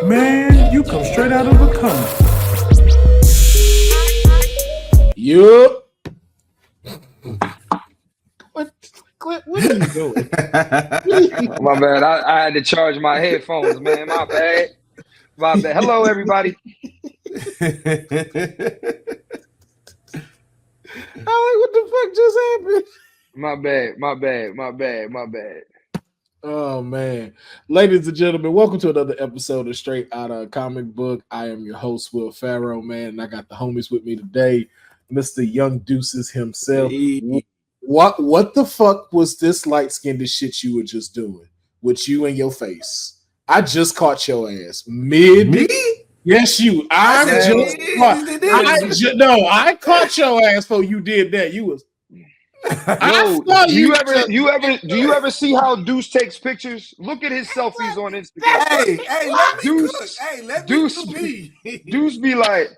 Man, you come straight out of a coma. Yup. What are you doing? My bad. I had to charge my headphones, man. My bad. Hello, everybody. What the fuck just happened? My bad. Oh, man. Ladies and gentlemen, welcome to another episode of Straight Outta Comic Book. I am your host, Will Pharaoh, man, and I got the homies with me today, Mr. Young Deuces himself. Hey. What the fuck was this light-skinned shit you were just doing with you and your face? I just caught your ass. Me? Yes, you. I caught your ass before you did that. You was. Do you ever see how Deuce takes pictures? Look at his selfies on Instagram. Hey, let me cook. Hey, let me Deuce be like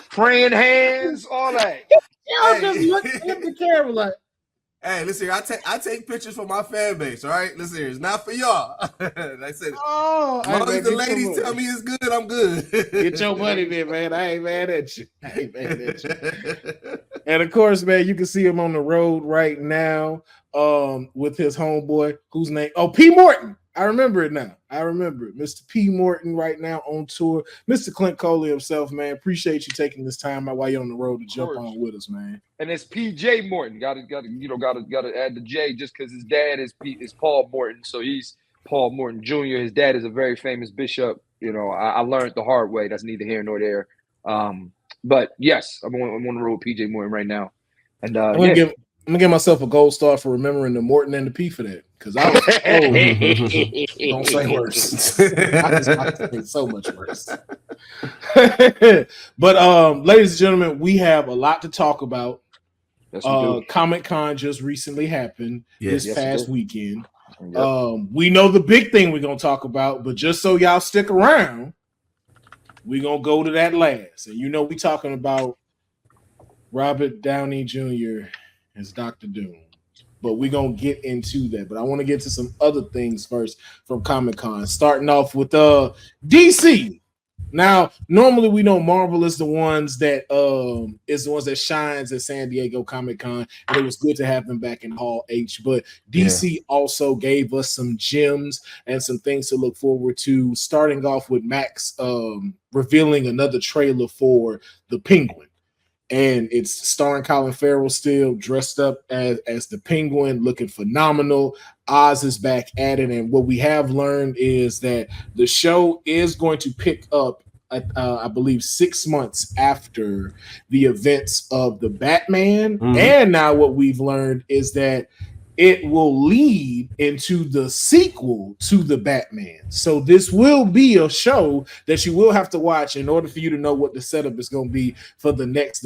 praying hands, all that. Y'all just look at the camera like. Hey, listen here. I take pictures for my fan base. All right, listen here. It's not for y'all. Like I said, as long as the ladies tell me it's good, I'm good. Get your money, man. I ain't mad at you. And of course, man, you can see him on the road right now, with his homeboy, whose name? Oh, P. Morton. I remember it now. Mr. P. Morton right now on tour. Mr. Clint Coley himself, man. Appreciate you taking this time out while you're on the road to jump on with us, man. And it's PJ Morton. Got to add the J just because his dad is Paul Morton, so he's Paul Morton Jr. His dad is a very famous bishop. You know, I learned the hard way. That's neither here nor there. But yes, I'm on the road with PJ Morton right now, and I'm gonna give myself a gold star for remembering the Morton and the P for that. Because I was don't say worse. I say so much worse. But ladies and gentlemen, we have a lot to talk about. Comic-Con just recently happened this past weekend. Yep. We know the big thing we're gonna talk about, but just so y'all stick around, we're gonna go to that last. And you know we talking about Robert Downey Jr. as Dr. Doom. But we're going to get into that. But I want to get to some other things first from Comic-Con. Starting off with DC. Now, normally we know Marvel is the ones that shines at San Diego Comic-Con. And it was good to have them back in Hall H. But DC also gave us some gems and some things to look forward to. Starting off with Max revealing another trailer for The Penguin. And it's starring Colin Farrell still dressed up as the Penguin, looking phenomenal. Oz is back at it. And what we have learned is that the show is going to pick up, I believe, 6 months after the events of the Batman. Mm-hmm. And now what we've learned is that it will lead into the sequel to the Batman. So this will be a show that you will have to watch in order for you to know what the setup is going to be for the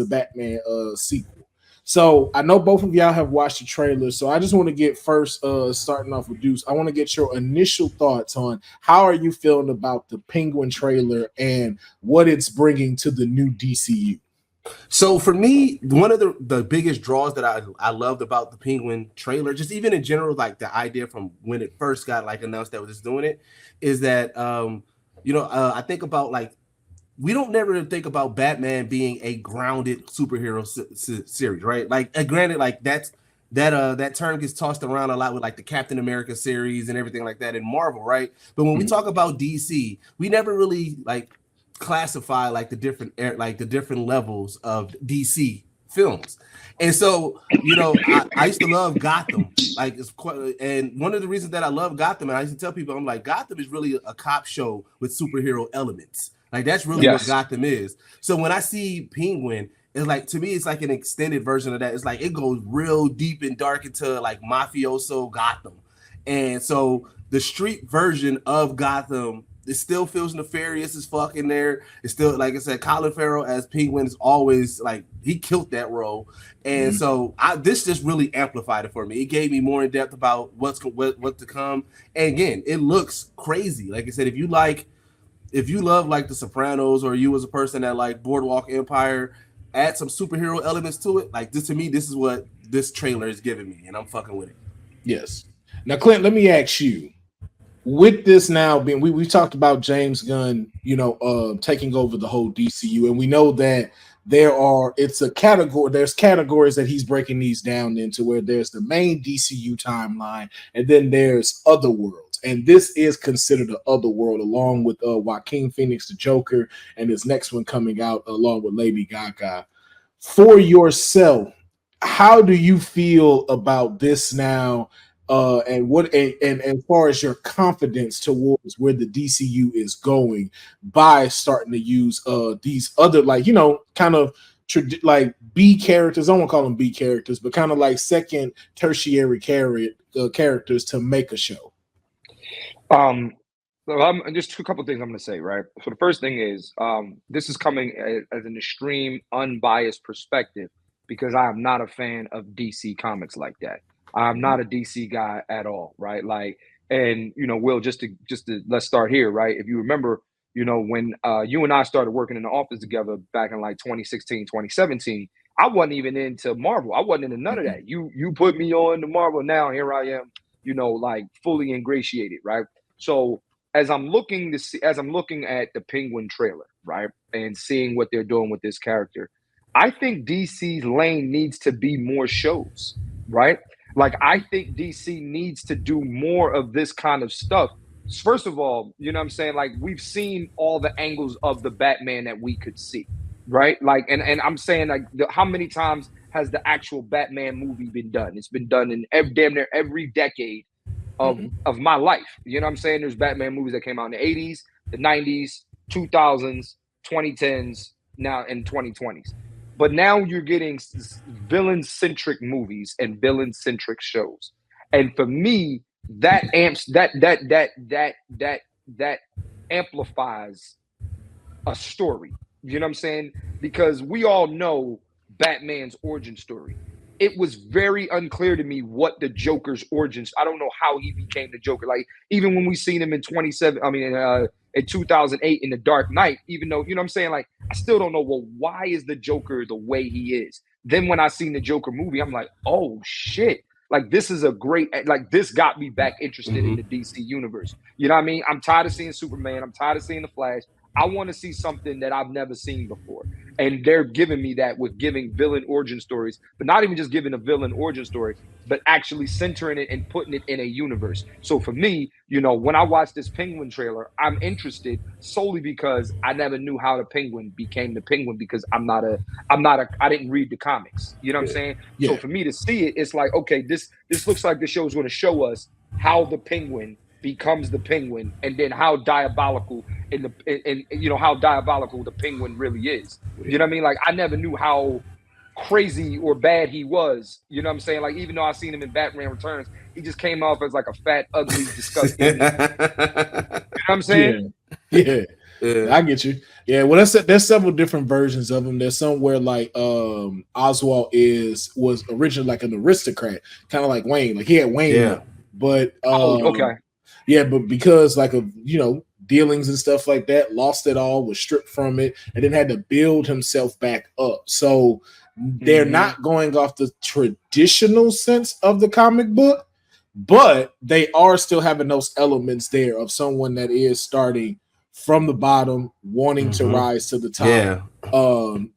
Batman sequel. So I know both of y'all have watched the trailer. So I just want to get first, starting off with Deuce, I want to get your initial thoughts on how are you feeling about the Penguin trailer and what it's bringing to the new DCU? So for me, one of the biggest draws that I loved about the Penguin trailer, just even in general, like the idea from when it first got like announced that was just doing it, is that I think about like we don't never think about Batman being a grounded superhero series, right? Like granted, like that term gets tossed around a lot with like the Captain America series and everything like that in Marvel, right? But when we talk about DC, we never really like classify like the different levels of DC films. And so, I used to love Gotham. Like and one of the reasons that I love Gotham, and I used to tell people, I'm like, Gotham is really a cop show with superhero elements. Like that's really what Gotham is. So when I see Penguin, it's like, to me, it's like an extended version of that. It's like it goes real deep and dark into like mafioso Gotham. And so the street version of Gotham, it still feels nefarious as fuck in there. It's still, like I said, Colin Farrell as Penguin is always like, he killed that role. And so this just really amplified it for me. It gave me more in depth about what to come. And again, it looks crazy. Like I said, if you love like The Sopranos, or you as a person that like Boardwalk Empire, add some superhero elements to it. Like this, to me, this is what this trailer is giving me, and I'm fucking with it. Yes. Now, Clint, let me ask you. With this now being, we talked about James Gunn, taking over the whole DCU, and we know that it's a category. There's categories that he's breaking these down into, where there's the main DCU timeline, and then there's other worlds, and this is considered the other world, along with Joaquin Phoenix, the Joker, and his next one coming out along with Lady Gaga. For yourself, how do you feel about this now? And as far as your confidence towards where the DCU is going by starting to use these other, like, kind of like B characters. I don't want to call them B characters, but kind of like second tertiary characters to make a show. So I'm just a couple of things I'm going to say, right? So the first thing is this is coming as an extreme unbiased perspective, because I am not a fan of DC comics like that. I'm not a DC guy at all, right? Like, and Will, just to let's start here, right? If you remember, when you and I started working in the office together back in like 2016, 2017, I wasn't even into Marvel. I wasn't into none of that. You put me on to Marvel, now here I am, like fully ingratiated, right? So as I'm looking at the Penguin trailer, right, and seeing what they're doing with this character, I think DC's lane needs to be more shows, right? Like, I think DC needs to do more of this kind of stuff. First of all, you know what I'm saying? Like, we've seen all the angles of the Batman that we could see, right? Like, and I'm saying, like, how many times has the actual Batman movie been done? It's been done in damn near every decade of my life. You know what I'm saying? There's Batman movies that came out in the 80s, the 90s, 2000s, 2010s, now in 2020s. But now you're getting villain-centric movies and villain-centric shows, and for me, that amplifies a story. You know what I'm saying? Because we all know Batman's origin story. It was very unclear to me what the Joker's origins. I don't know how he became the Joker. Like, even when we seen him in 2008 in The Dark Knight, even though, you know what I'm saying? Like, I still don't know, well, why is the Joker the way he is? Then when I seen the Joker movie, I'm like, oh shit. Like, this is a great, like, this got me back interested in the DC universe. You know what I mean? I'm tired of seeing Superman. I'm tired of seeing The Flash. I want to see something that I've never seen before. And they're giving me that with giving villain origin stories, but not even just giving a villain origin story, but actually centering it and putting it in a universe. So for me, when I watch this Penguin trailer, I'm interested solely because I never knew how the Penguin became the Penguin, because I didn't read the comics. You know what I'm saying? Yeah. So for me to see it, it's like, okay, this looks like the show is going to show us how the Penguin becomes the Penguin, and then how diabolical how diabolical the Penguin really is. You know what I mean? Like, I never knew how crazy or bad he was. You know what I'm saying? Like, even though I seen him in Batman Returns, he just came off as like a fat, ugly, disgusting. You know what I'm saying? Yeah. I get you. Yeah, well, there's several different versions of him. There's somewhere like Oswald was originally like an aristocrat, kind of like Wayne. Like, he had Wayne. Yeah. But okay. Yeah, but because like of dealings and stuff like that, lost it all, was stripped from it, and then had to build himself back up. So they're not going off the traditional sense of the comic book, but they are still having those elements there of someone that is starting from the bottom, wanting to rise to the top. Yeah.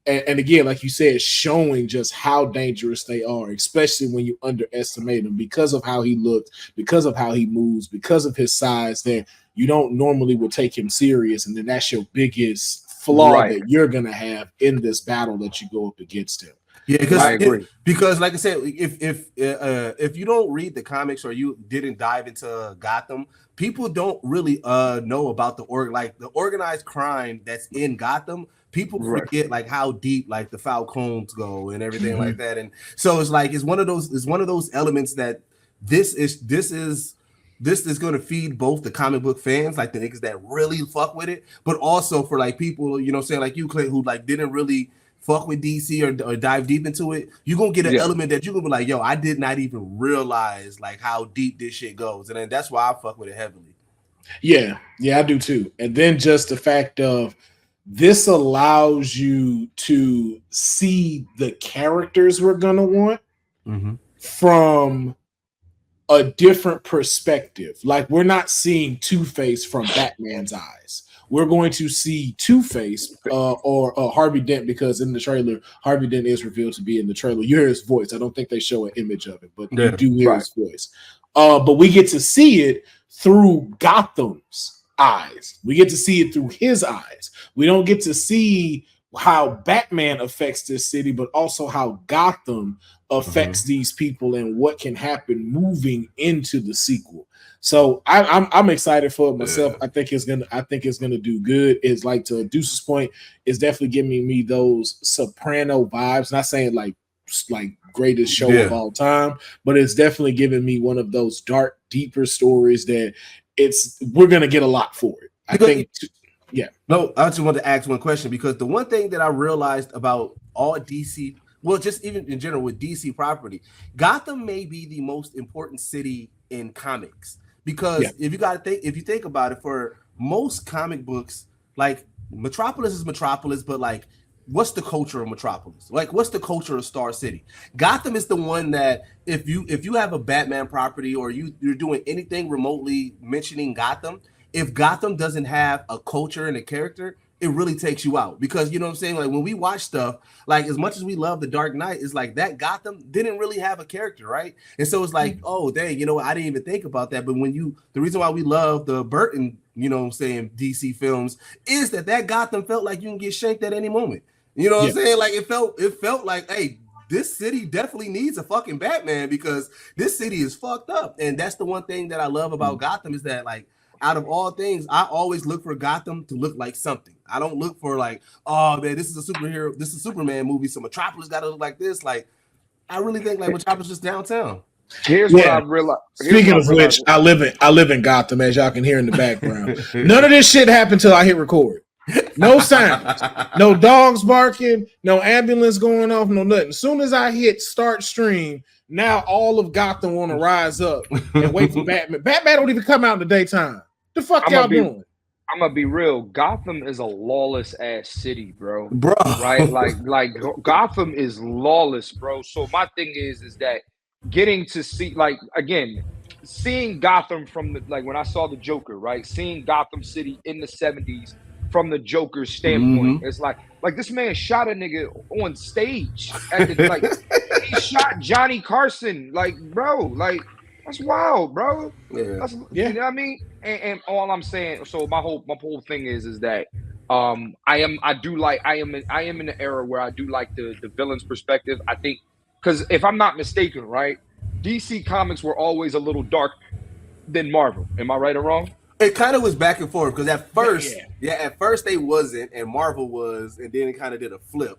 And again, like you said, showing just how dangerous they are, especially when you underestimate them because of how he looked, because of how he moves, because of his size, that you don't normally would take him serious. And then that's your biggest flaw that you're going to have in this battle that you go up against him. Yeah, because I agree. Because like I said, if you don't read the comics or you didn't dive into Gotham, people don't really know about the organized crime that's in Gotham. People forget like how deep like the Falcons go and everything like that. And so it's like it's one of those elements that this is going to feed both the comic book fans, like the niggas that really fuck with it, but also for like people, saying like you, Clint, who like didn't really fuck with DC or dive deep into it. You're gonna get an element that you're gonna be like, yo, I did not even realize like how deep this shit goes. And then that's why I fuck with it heavily. Yeah, I do too. And then just the fact of this allows you to see the characters we're gonna want from a different perspective. Like, we're not seeing Two-Face from Batman's eyes. We're going to see Two-Face or Harvey Dent, because in the trailer, Harvey Dent is revealed to be in the trailer. You hear his voice. I don't think they show an image of it, but you do hear his voice. But we get to see it through Gotham's eyes. We get to see it through his eyes. We don't get to see how Batman affects this city, but also how Gotham affects these people and what can happen moving into the sequel. So I'm excited for it myself. I think it's gonna do good. It's like, to Deuce's point, it's definitely giving me those Soprano vibes. Not saying like greatest show of all time, but it's definitely giving me one of those dark, deeper stories that we're gonna get a lot for it. I just wanted to ask one question, because the one thing that I realized about all DC, well, just even in general with DC property, Gotham may be the most important city in comics, because if you think about it, for most comic books, like Metropolis is Metropolis, but like, what's the culture of Metropolis? Like, what's the culture of Star City? Gotham is the one that if you have a Batman property, or you're doing anything remotely mentioning Gotham, if Gotham doesn't have a culture and a character, it really takes you out. Because, you know what I'm saying? Like, when we watch stuff, like, as much as we love The Dark Knight, it's like that Gotham didn't really have a character, right? And so it's like, oh, dang, you know, I didn't even think about that. But the reason why we love the Burton, you know what I'm saying, DC films, is that Gotham felt like you can get shanked at any moment. You know what I'm saying? Like, it felt like, hey, this city definitely needs a fucking Batman, because this city is fucked up. And that's the one thing that I love about Gotham, is that, like, out of all things, I always look for Gotham to look like something. I don't look for like, oh man, this is a superhero, this is a Superman movie, so Metropolis got to look like this. Like, I really think like Metropolis is just downtown. Here's what I realized. Speaking of which, I live in Gotham, as y'all can hear in the background. None of this shit happened till I hit record. No sounds, no dogs barking, no ambulance going off, no nothing. As soon as I hit start stream, now all of Gotham want to rise up and wait for Batman. Batman don't even come out in the daytime. The fuck y'all doing? I'm gonna be real. Gotham is a lawless ass city, bro. Right? Like Gotham is lawless, bro. So my thing is that getting to see, like, again, seeing Gotham from the, like, when I saw the Joker, right? Seeing Gotham City in the 70s from the Joker's standpoint, it's like this man shot a nigga on stage at the, like, he shot Johnny Carson, like, bro, like, that's wild, bro. You know what I mean? And all I'm saying, so my whole thing is that I am in an era where I do like the villain's perspective. I think, because if I'm not mistaken, right, DC Comics were always a little darker than Marvel. Am I right or wrong? It kind of was back and forth, because at first, at first they wasn't, and Marvel was, and then it kind of did a flip.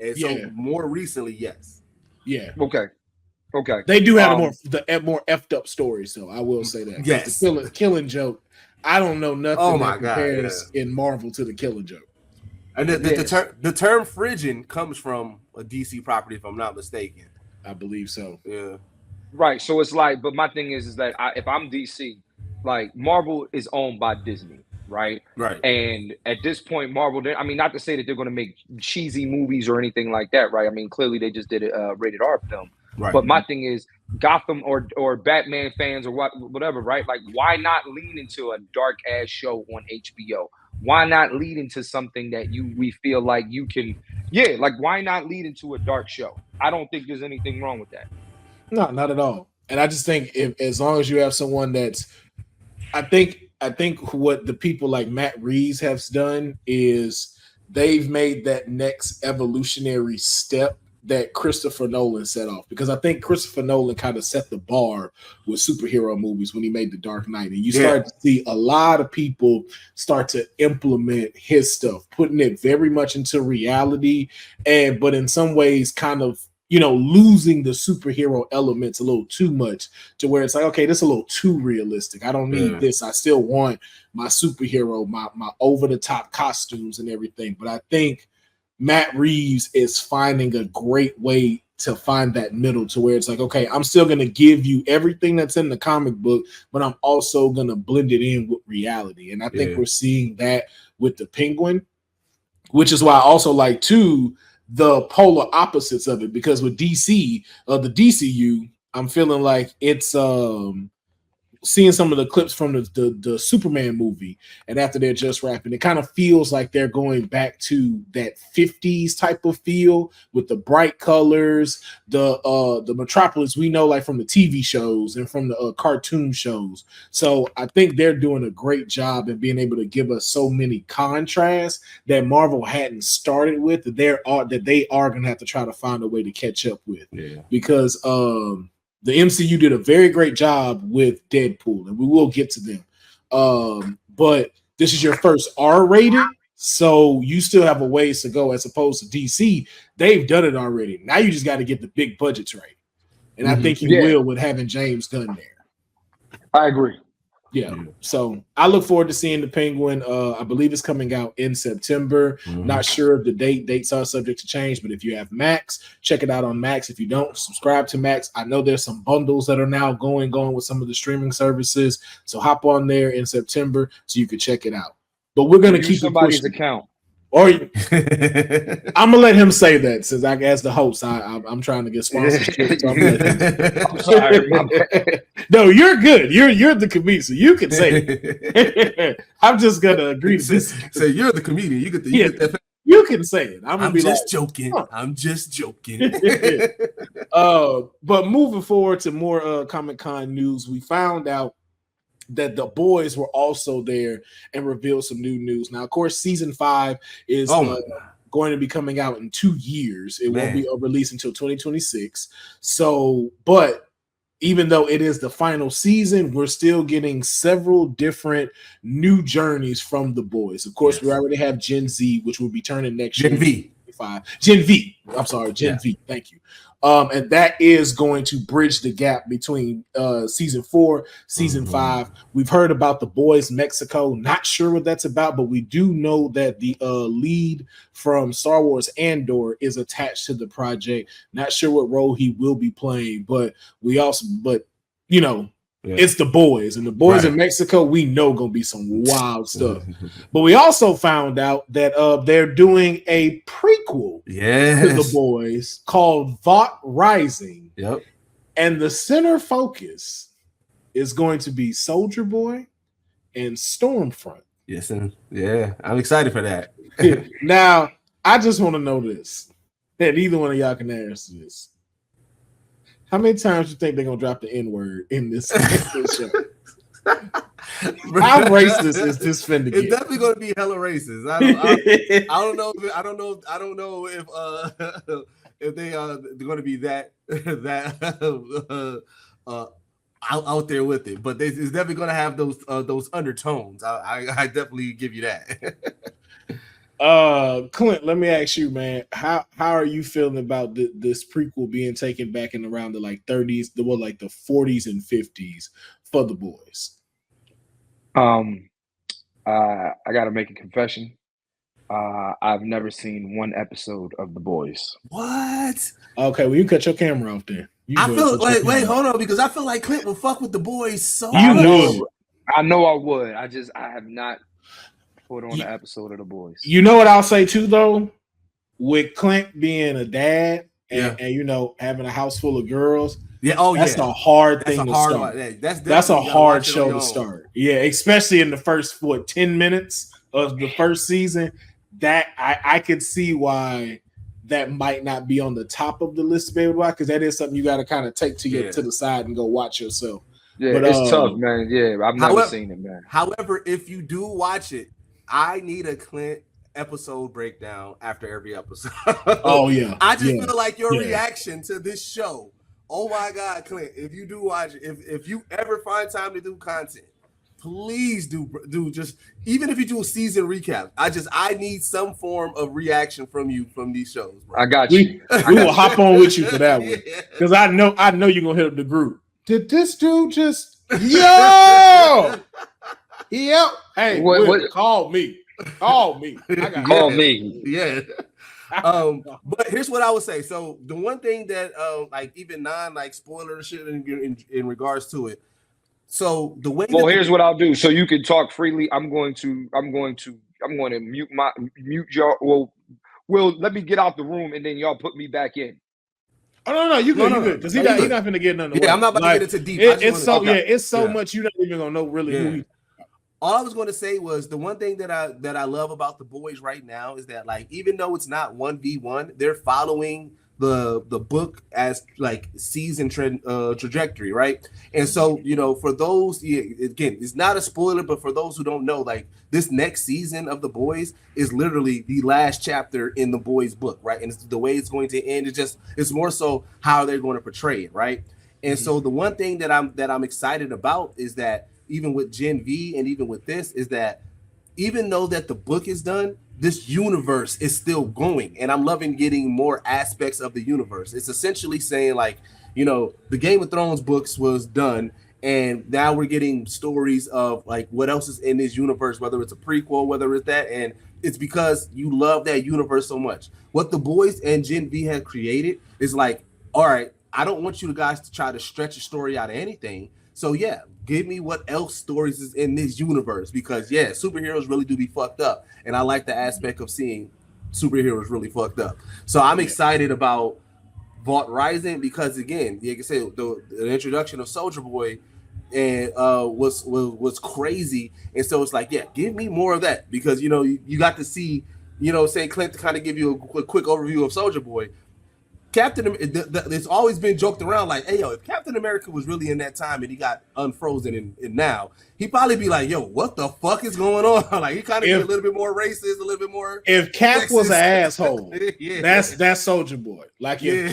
And so more recently, yes. Yeah. Okay. They do have more effed up stories, though. I will say that. Yes. The killing joke. I don't know nothing that compares in Marvel to the Killing Joke. And the term Phrygian comes from a DC property, if I'm not mistaken. I believe so. Yeah. Right. So it's like, but my thing is that if I'm DC, like, Marvel is owned by Disney, right? Right. And at this point, Marvel, I mean, not to say that they're going to make cheesy movies or anything like that, right? I mean, clearly they just did a rated R film. Right. But my thing is, Gotham or Batman fans or whatever, right? Like, why not lean into a dark ass show on HBO? Why not lead into something that we feel like you can? Yeah, like, why not lead into a dark show? I don't think there's anything wrong with that. No, not at all. And I just think as long as you have someone that's, I think what the people like Matt Reeves have done is they've made that next evolutionary step that Christopher Nolan set off, because I think Christopher Nolan kind of set the bar with superhero movies when he made The Dark Knight, and you start to see a lot of people start to implement his stuff, putting it very much into reality, but in some ways kind of, you know, losing the superhero elements a little too much, to where it's like, okay, this is a little too realistic. I don't need this. I still want my superhero, my over-the-top costumes and everything. But I think Matt Reeves is finding a great way to find that middle, to where it's like, okay, I'm still going to give you everything that's in the comic book, but I'm also going to blend it in with reality. And I think we're seeing that with the Penguin. which is why I also like too the polar opposites of it, because with DC, the DCU, I'm feeling like it's seeing some of the clips from the Superman movie, and after they're just wrapping, it kind of feels like they're going back to that 50s type of feel with the bright colors, the Metropolis we know like from the TV shows and from the cartoon shows. So I think they're doing a great job in being able to give us so many contrasts that Marvel hadn't started with, that they are going to have to try to find a way to catch up with, because the MCU did a very great job with Deadpool, and we will get to them. But this is your first R-rated, so you still have a ways to go as opposed to DC. They've done it already. Now you just got to get the big budgets right. And I think you will with having James Gunn there. I agree. Yeah. So I look forward to seeing the Penguin. I believe it's coming out in September. Not sure of the dates are subject to change, but if you have Max, check it out on Max. If you don't, subscribe to Max. I know there's some bundles that are now going with some of the streaming services. So hop on there in September so you can check it out. But we're going to keep somebody's account. Or I'm gonna let him say that, since I as the host, I'm trying to get sponsorship. So I'm sorry. No, you're good. You're the comedian, so you can say it. I'm just gonna agree to this. So you're the comedian. You get the you can say it. I'm just joking. Huh. I'm just joking. But moving forward to more Comic-Con news, we found out that the boys were also there and revealed some new news. Now, of course, season 5 is going to be coming out in 2 years. It won't be released until 2026. So, but even though it is the final season, we're still getting several different new journeys from the boys. Of course, we already have Gen Z, which will be turning next year. Gen V. I'm sorry, Gen V. Thank you. And that is going to bridge the gap between season 4, season 5. We've heard about the boys Mexico. Not sure what that's about, but we do know that the lead from Star Wars Andor is attached to the project. Not sure what role he will be playing, but you know, it's the boys, and the boys in Mexico, we know gonna be some wild stuff. But we also found out that they're doing a prequel to the boys called Vought Rising. And the center focus is going to be Soldier Boy and Stormfront. I'm excited for that. Now, I just want to know this, and either one of y'all can answer this. How many times do you think they're gonna drop the N-word in this show? How racist is this finna get? It's definitely gonna be hella racist. I don't know if they are gonna be that out there with it, but it's definitely gonna have those undertones. I definitely give you that. Clint, let me ask you, man, how are you feeling about this prequel being taken back in around the 30s, the 40s and 50s for the boys? I gotta make a confession. I've never seen one episode of The Boys. What? Okay, well, you cut your camera off there. I feel wait, hold on, because I feel like Clint will fuck with The Boys so I know I would. I have not put on an episode of The Boys. You know what I'll say too, though, with Clint being a dad and you know, having a house full of girls. That's a hard thing to start. That's a hard show to start. Yeah, especially in the first 10 minutes of the first season. That I could see why that might not be on the top of the list to be able to watch, because that is something you got to kind of take to the side and go watch yourself. Yeah, but it's tough, man. Yeah, I've never seen it, man. However, if you do watch it, I need a Clint episode breakdown after every episode. I just feel like your reaction to this show. Oh my God, Clint! If you do watch it, if you ever find time to do content, please do just, even if you do a season recap. I need some form of reaction from you from these shows, bro. I got you. We will hop on with you for that one, because I know you're gonna hit up the group. Did this dude just Hey, what? Call me. Call me. Call me. Yeah. But here's what I would say. So the one thing that even spoiler shit in regards to it. So the way. Well, here's what I'll do. So you can talk freely. I'm going to to mute y'all. Well, Will, let me get out the room and then y'all put me back in. Oh no, you good, you good. Because he's not going to get nothing. Yeah, I'm not about to get into deep. It's so much you're not even going to know really who he. All I was going to say was the one thing that I love about the boys right now is that, like, even though it's not 1v1, they're following the book as like season trajectory, right? And so, you know, for those, again, it's not a spoiler, but for those who don't know, like, this next season of the boys is literally the last chapter in the boys book, right? And it's the way it's going to end. It's more so how they're going to portray it, right? And so the one thing that I'm excited about is that even with Gen V and even with this is that even though that the book is done, this universe is still going, and I'm loving getting more aspects of the universe. It's essentially saying, like, you know, the Game of Thrones books was done, and now we're getting stories of like what else is in this universe, whether it's a prequel, whether it's that, and it's because you love that universe so much. What the boys and Gen V have created is like, all right, I don't want you guys to try to stretch a story out of anything. So yeah, give me what else stories is in this universe, because yeah, superheroes really do be fucked up, and I like the aspect of seeing superheroes really fucked up. So I'm excited about Vault Rising because, again, like I said, the introduction of Soldier Boy and was crazy, and so it's like, yeah, give me more of that, because you know you got to see, you know, say Clint to kind of give you a quick overview of Soldier Boy. It's always been joked around like, hey, yo, if Captain America was really in that time and he got unfrozen and now, he'd probably be like, yo, what the fuck is going on? Like, he kind of be a little bit more racist, a little bit more. If Cap was an asshole, that's Soldier Boy. Like, if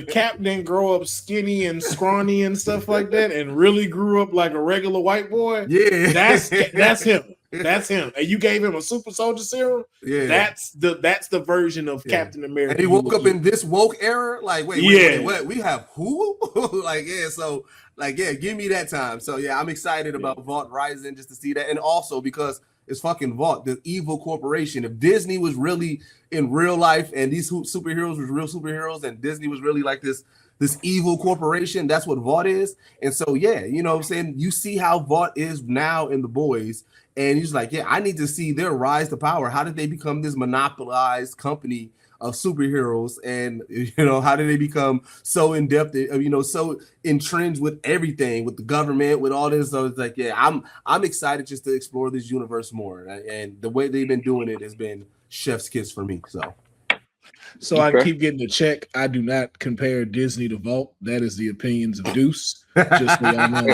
Cap didn't grow up skinny and scrawny and stuff like that and really grew up like a regular white boy, that's him. That's him. And you gave him a super soldier serum. Yeah, that's the version of Captain America. And he woke up in this woke era. Like, wait, what? We have who? Like, yeah. So, like, yeah, give me that time. So, yeah, I'm excited about Vault Rising just to see that, and also because it's fucking Vault, the evil corporation. If Disney was really in real life, and these superheroes was real superheroes, and Disney was really like this evil corporation, that's what Vault is. And so, yeah, you know what I'm saying? You see how Vault is now in the boys. And he's like, yeah, I need to see their rise to power. How did they become this monopolized company of superheroes? And, you know, how did they become so in-depth, you know, so entrenched with everything, with the government, with all this? So it's like, yeah, I'm excited just to explore this universe more. And the way they've been doing it has been chef's kiss for me. So I keep getting a check. I do not compare Disney to Vault. That is the opinions of Deuce. Just so y'all know.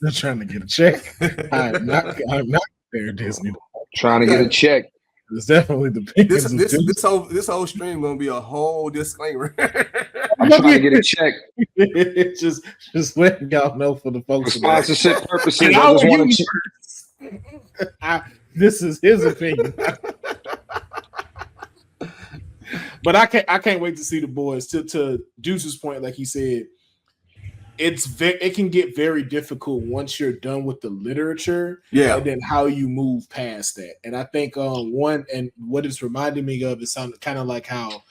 They're trying to get a check. I'm not comparing Disney. Trying to get a check. It's definitely the this whole stream gonna be a whole disclaimer. I'm trying to get a check. just letting y'all know for the folks. For sponsorship purposes, this is his opinion. But I can't wait to see the boys. To Deuce's point, like he said, it can get very difficult once you're done with the literature, and then how you move past that. And I think one, and what it's reminding me of is kind of like how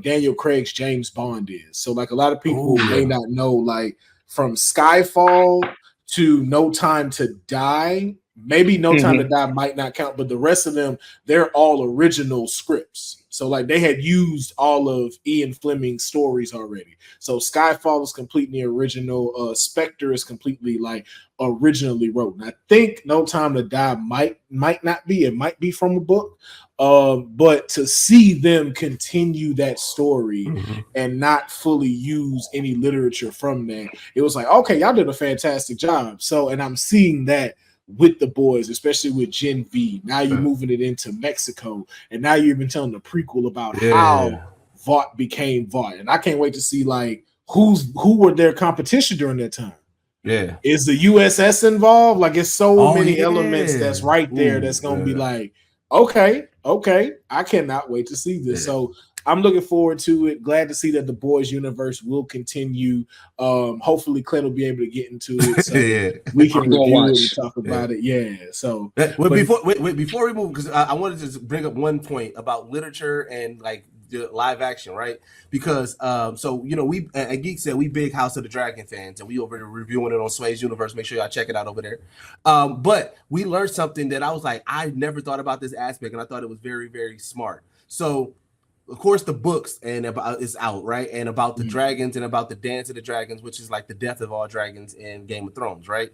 Daniel Craig's James Bond is. So like a lot of people may not know, like from Skyfall to No Time to Die. Maybe No Time to Die might not count, but the rest of them, they're all original scripts. So like they had used all of Ian Fleming's stories already. So Skyfall is completely original. Spectre is completely like originally wrote. And I think No Time to Die might not be. It might be from a book. But to see them continue that story and not fully use any literature from that, it was like, okay, y'all did a fantastic job. So, and I'm seeing that with the boys, especially with Gen V. Now you're moving it into Mexico, and now you've been telling the prequel about how Vought became Vought. And I can't wait to see like who were their competition during that time. Yeah, is the USS involved? Like it's so many elements that's right there that's gonna be like, okay, I cannot wait to see this. So I'm looking forward to it. Glad to see that the boys universe will continue. Hopefully Clint will be able to get into it so we can review it and talk about it. Yeah. So before we move, because I wanted to just bring up one point about literature and like the live action, right? Because so we at Geek said we big House of the Dragon fans, and we over there reviewing it on Sway's Universe. Make sure y'all check it out over there. But we learned something that I was like, I never thought about this aspect, and I thought it was very, very smart. So of course the books and about is out, right? And about the dragons and about the dance of the dragons, which is like the death of all dragons in Game of Thrones, right?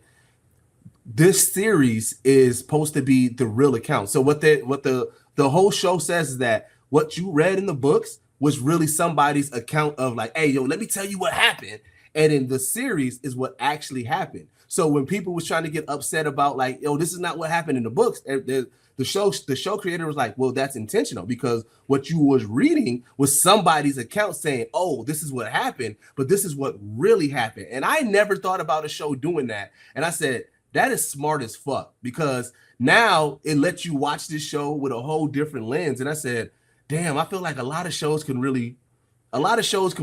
This series is supposed to be the real account. So what the whole show says is that what you read in the books was really somebody's account of like, hey, yo, let me tell you what happened. And in the series is what actually happened. So when people was trying to get upset about like, yo, this is not what happened in the books, the show creator was like, well, that's intentional because what you was reading was somebody's account saying, oh, this is what happened, but this is what really happened. And I never thought about a show doing that. And I said, that is smart as fuck because now it lets you watch this show with a whole different lens. And I said, damn, I feel like a lot of shows could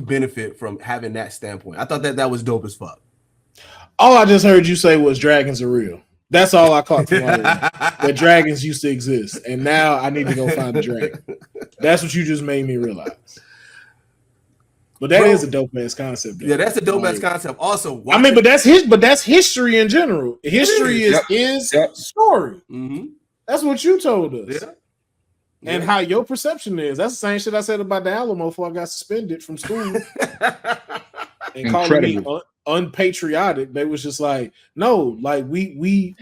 benefit from having that standpoint. I thought that was dope as fuck. All I just heard you say was dragons are real. That's all I caught from all of that dragons used to exist. And now I need to go find a dragon. That's what you just made me realize. But that is a dope ass concept. Though. Yeah, that's a dope ass concept. Also, but that's history in general. History is his story. Mm-hmm. That's what you told us. Yeah. And how your perception is. That's the same shit I said about the Alamo before I got suspended from school. And calling me unpatriotic. They was just like, no, like we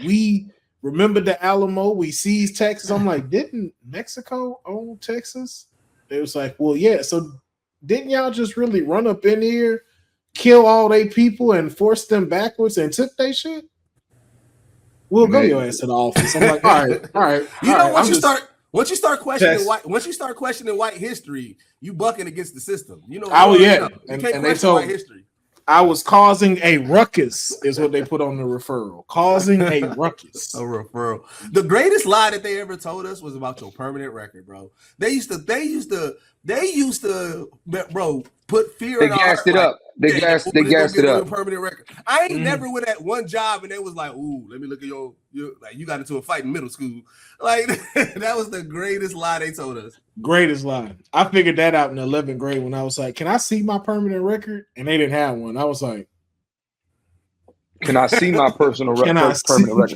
remember the Alamo, we seized Texas. I'm like, didn't Mexico own Texas? It was like, well, yeah. So didn't y'all just really run up in here, kill all they people, and force them backwards and took their shit? We'll go your ass to the office. I'm like, all right. Once you start questioning white history, you bucking against the system. You know. And they told white history. I was causing a ruckus, is what they put on the referral. Causing a ruckus. A referral. The greatest lie that they ever told us was about your permanent record, bro. They used to, bro, put fear in our heart. They gassed it up. Permanent record. I ain't never went at one job and they was like, ooh, let me look at your like you got into a fight in middle school. Like that was the greatest lie they told us. Greatest lie. I figured that out in 11th grade when I was like, can I see my permanent record? And they didn't have one. I was like, can I see my permanent record?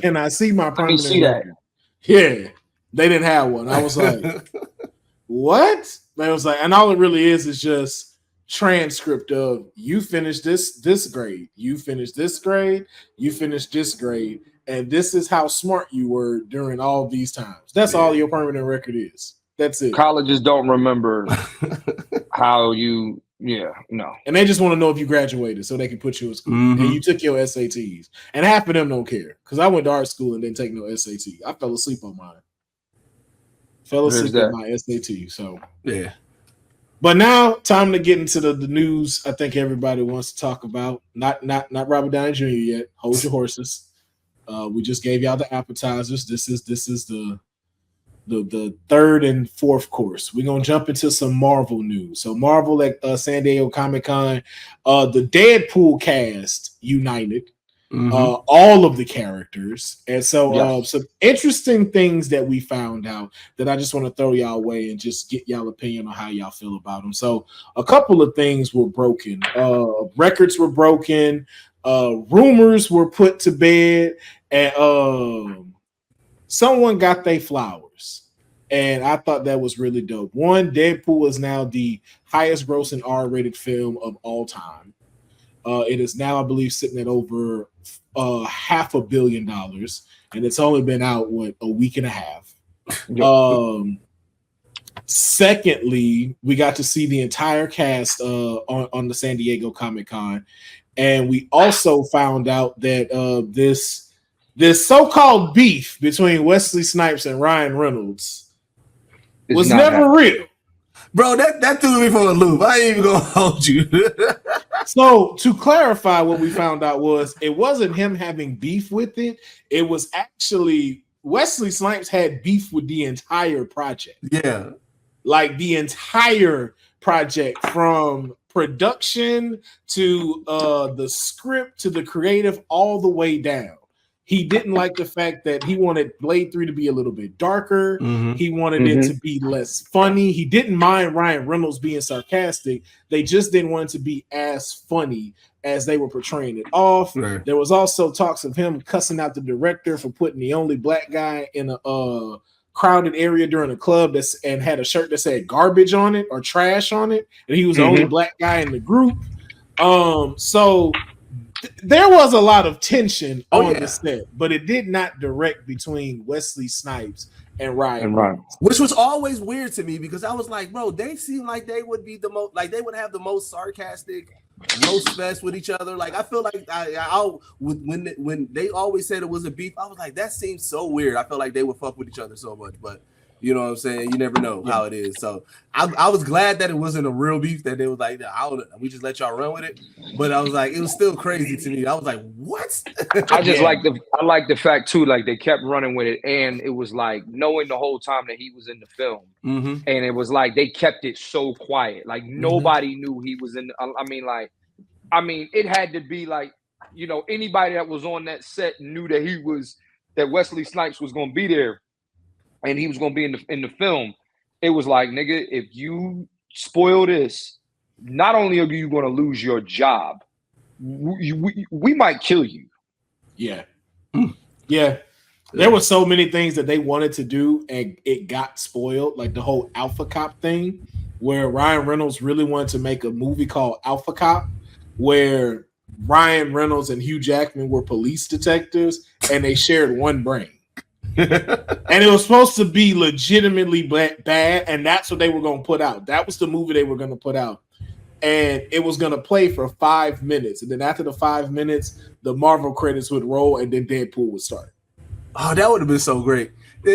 Can I see my permanent record? Yeah. They didn't have one. I was like, what? They was like, and all it really is just transcript of you finished this grade, you finished this grade, you finished this grade, and this is how smart you were during all these times. That's all your permanent record is. That's it. Colleges don't remember how you no. And they just want to know if you graduated so they can put you in school. Mm-hmm. And you took your SATs. And half of them don't care. Because I went to art school and didn't take no SAT. I fell asleep on mine. On my SAT. So yeah. But now, time to get into the news. I think everybody wants to talk about. Not Robert Downey Jr. yet. Hold your horses. We just gave y'all the appetizers. This is the third and fourth course. We're gonna jump into some Marvel news. So Marvel at San Diego Comic-Con, the Deadpool cast united. Mm-hmm. All of the characters, and so some interesting things that we found out that I just want to throw y'all away and just get y'all opinion on how y'all feel about them. So a couple of things were broken, records were broken, rumors were put to bed, and someone got their flowers, and I thought that was really dope. One, Deadpool is now the highest grossing R-rated film of all time. It is now, I believe, sitting at over $500 million, and it's only been out a week and a half. Secondly, we got to see the entire cast on the San Diego Comic-Con, and we also found out that this so-called beef between Wesley Snipes and Ryan Reynolds was never real. Bro, that threw me for a loop. I ain't even gonna hold you. So to clarify, what we found out was it wasn't him having beef with it. It was actually Wesley Snipes had beef with the entire project. Yeah. Like the entire project, from production to the script to the creative, all the way down. He didn't like the fact that he wanted Blade 3 to be a little bit darker. Mm-hmm. He wanted it to be less funny. He didn't mind Ryan Reynolds being sarcastic. They just didn't want it to be as funny as they were portraying it off. Right. There was also talks of him cussing out the director for putting the only black guy in a crowded area during a club and had a shirt that said garbage on it or trash on it, and he was the only black guy in the group. There was a lot of tension on the set, but it did not direct between Wesley Snipes and Ryan Reynolds. Which was always weird to me, because I was like, bro, they seem like they would be the most, like they would have the most sarcastic roast fest with each other. Like I feel like when they always said it was a beef, I was like, that seems so weird. I felt like they would fuck with each other so much, but you know what I'm saying? You never know how it is. So I was glad that it wasn't a real beef, that they was like, we just let y'all run with it. But I was like, it was still crazy to me. I was like, what? I just like the fact too, like they kept running with it, and it was like knowing the whole time that he was in the film, and it was like they kept it so quiet, like nobody knew he was in. I mean, it had to be like, you know, anybody that was on that set knew that Wesley Snipes was going to be there. And he was going to be in the film. It was like, nigga, if you spoil this, not only are you going to lose your job, we might kill you. Yeah. Yeah. There were so many things that they wanted to do, and it got spoiled. Like the whole Alpha Cop thing, where Ryan Reynolds really wanted to make a movie called Alpha Cop, where Ryan Reynolds and Hugh Jackman were police detectives, and they shared one brain. And it was supposed to be legitimately bad, and that's what they were going to put out. That was the movie they were going to put out, and it was going to play for 5 minutes, and then after the 5 minutes, the Marvel credits would roll, and then Deadpool would start. Oh, that would have been so great.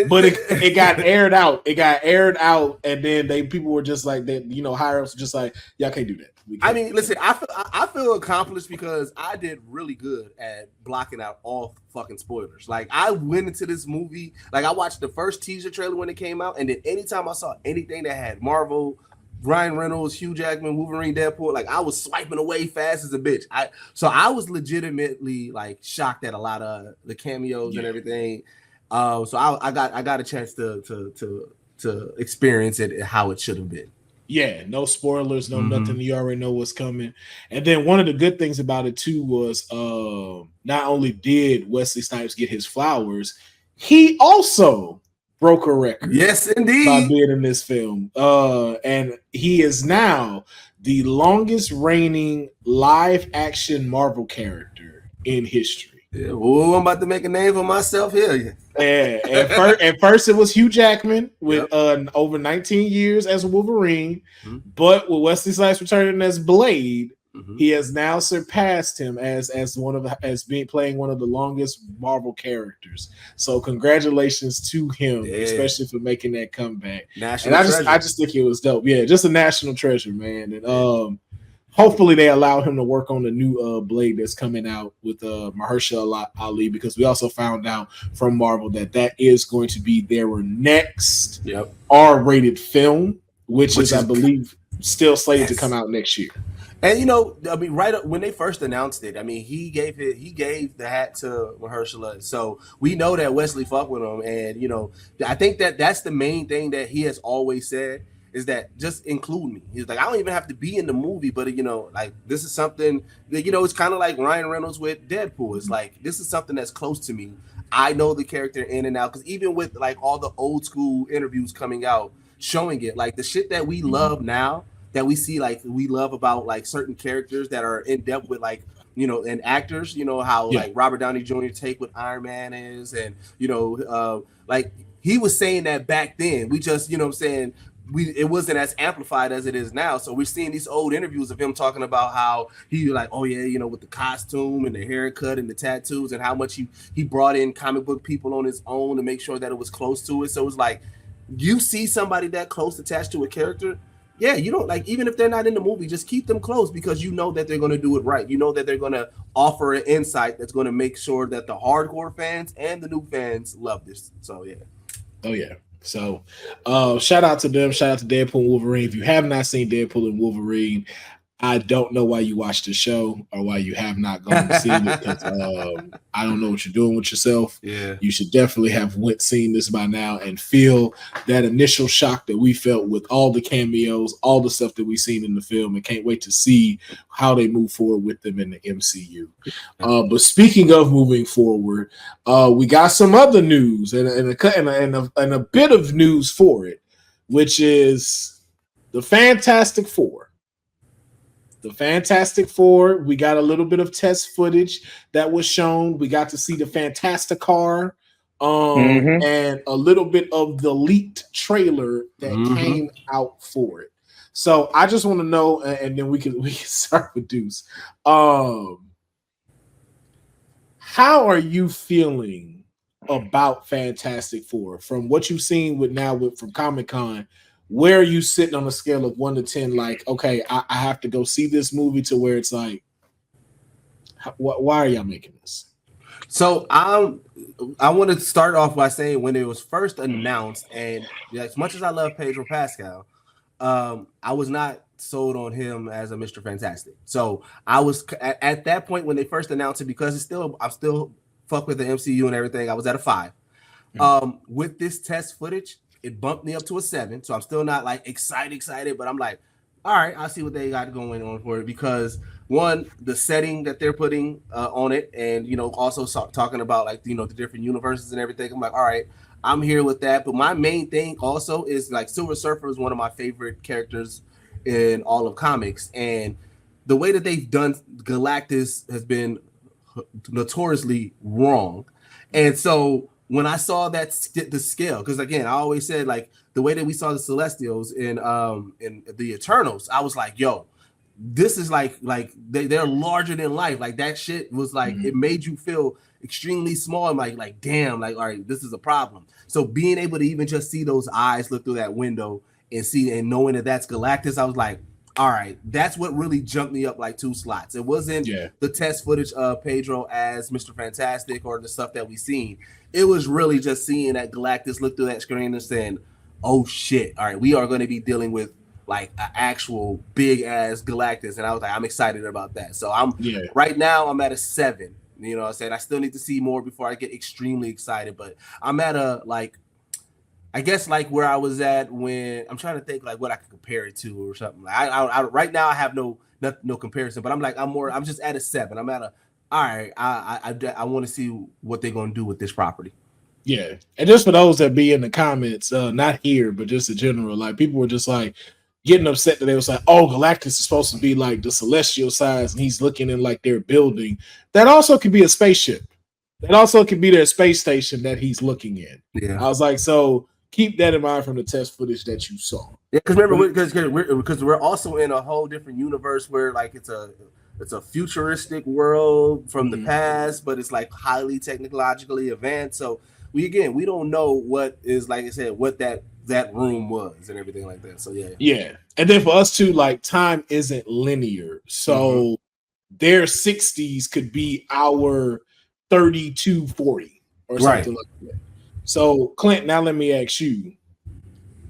But it got aired out. It got aired out, and then people were just like, higher ups were just like, y'all can't do that. I mean, listen, I feel accomplished because I did really good at blocking out all fucking spoilers. Like I went into this movie, like I watched the first teaser trailer when it came out, and then anytime I saw anything that had Marvel, Ryan Reynolds, Hugh Jackman, Wolverine, Deadpool, like I was swiping away fast as a bitch. So I was legitimately like shocked at a lot of the cameos and everything. So I got a chance to experience it how it should have been. Yeah, no spoilers, no nothing. You already know what's coming. And then one of the good things about it too was not only did Wesley Snipes get his flowers, he also broke a record. Yes, indeed. By being in this film. And he is now the longest reigning live action Marvel character in history. Yeah, well, I'm about to make a name for myself here. Yeah, at first it was Hugh Jackman with over 19 years as Wolverine, but with Wesley Snipes returning as Blade, he has now surpassed him as playing one of the longest Marvel characters. So congratulations to him, especially for making that comeback. I just think it was dope. Yeah, just a national treasure, man. And hopefully they allow him to work on the new Blade that's coming out with Mahershala Ali, because we also found out from Marvel that is going to be their next R-rated film, which is I believe still slated to come out next year. And I mean, right up when they first announced it, I mean, he gave the hat to Mahershala, so we know that Wesley fucked with him, and I think that's the main thing that he has always said. Is that just include me? He's like, I don't even have to be in the movie, but like this is something that it's kind of like Ryan Reynolds with Deadpool. It's like this is something that's close to me. I know the character in and out, because even with like all the old school interviews coming out showing it, like the shit that we love now, that we see, like we love about like certain characters that are in depth with like and actors, how like Robert Downey Jr. take what Iron Man is, and like he was saying that back then. We just what I'm saying. It wasn't as amplified as it is now. So we're seeing these old interviews of him talking about how he like, oh yeah, with the costume and the haircut and the tattoos, and how much he brought in comic book people on his own to make sure that it was close to it. So it's like, you see somebody that close attached to a character, you don't like, even if they're not in the movie, just keep them close, because that they're going to do it right. That they're going to offer an insight that's going to make sure that the hardcore fans and the new fans love this. So yeah. Oh yeah. So, shout out to them. Shout out to Deadpool and Wolverine. If you have not seen Deadpool and Wolverine, I don't know why you watched the show or why you have not gone and seen it, because I don't know what you're doing with yourself. Yeah, you should definitely have seen this by now and feel that initial shock that we felt with all the cameos, all the stuff that we've seen in the film, and can't wait to see how they move forward with them in the MCU. But speaking of moving forward, we got some other news and a bit of news for it, which is the Fantastic Four. The Fantastic Four, we got a little bit of test footage that was shown. We got to see the Fantastic Car and a little bit of the leaked trailer that came out for it. So I just want to know, and then we can start with Deuce. How are you feeling about Fantastic Four from what you've seen from Comic-Con? Where are you sitting on a scale of 1 to 10? Like, okay, I have to go see this movie, to where it's like, why are y'all making this? So I want to start off by saying, when it was first announced, and as much as I love Pedro Pascal, I was not sold on him as a Mr. Fantastic. So I was at that point when they first announced it, because I'm still fuck with the MCU and everything. I was at a 5. With this test footage, it bumped me up to a 7, so I'm still not like excited, but I'm like, all right, I'll see what they got going on for it, because one, the setting that they're putting on it, and also talking about like the different universes and everything. I'm like, all right, I'm here with that. But my main thing also is like Silver Surfer is one of my favorite characters in all of comics, and the way that they've done Galactus has been notoriously wrong, and so when I saw the scale, because again, I always said like the way that we saw the Celestials in the Eternals, I was like, yo, this is like they're larger than life. Like that shit was like it made you feel extremely small. I'm like damn, like all right, this is a problem. So being able to even just see those eyes look through that window and knowing that that's Galactus, I was like, all right, that's what really jumped me up like 2 slots. It wasn't the test footage of Pedro as Mr. Fantastic or the stuff that we seen. It was really just seeing that Galactus look through that screen and saying, oh shit, all right, we are going to be dealing with like an actual big ass Galactus. And I was like, I'm excited about that. So right now I'm at a 7. You know what I'm saying? I still need to see more before I get extremely excited, but I'm at a I guess like where I was at when I'm trying to think like what I could compare it to or something. Like I right now I have no comparison, but I'm just at a 7. I'm at a all right. I want to see what they're gonna do with this property. Yeah, and just for those that be in the comments, not here, but just in general, like people were just like getting upset that they was like, oh, Galactus is supposed to be like the celestial size, and he's looking in like their building. That also could be a spaceship. That also could be their space station that he's looking in. Yeah, I was like, so keep that in mind from the test footage that you saw. Yeah, because remember, because we're also in a whole different universe where like it's a futuristic world from the past, but it's like highly technologically advanced. So we don't know what is, like I said, what that room was and everything like that. So yeah. And then for us too, like time isn't linear, so their 60s could be our 32-40 or something like that. So Clint, now let me ask you,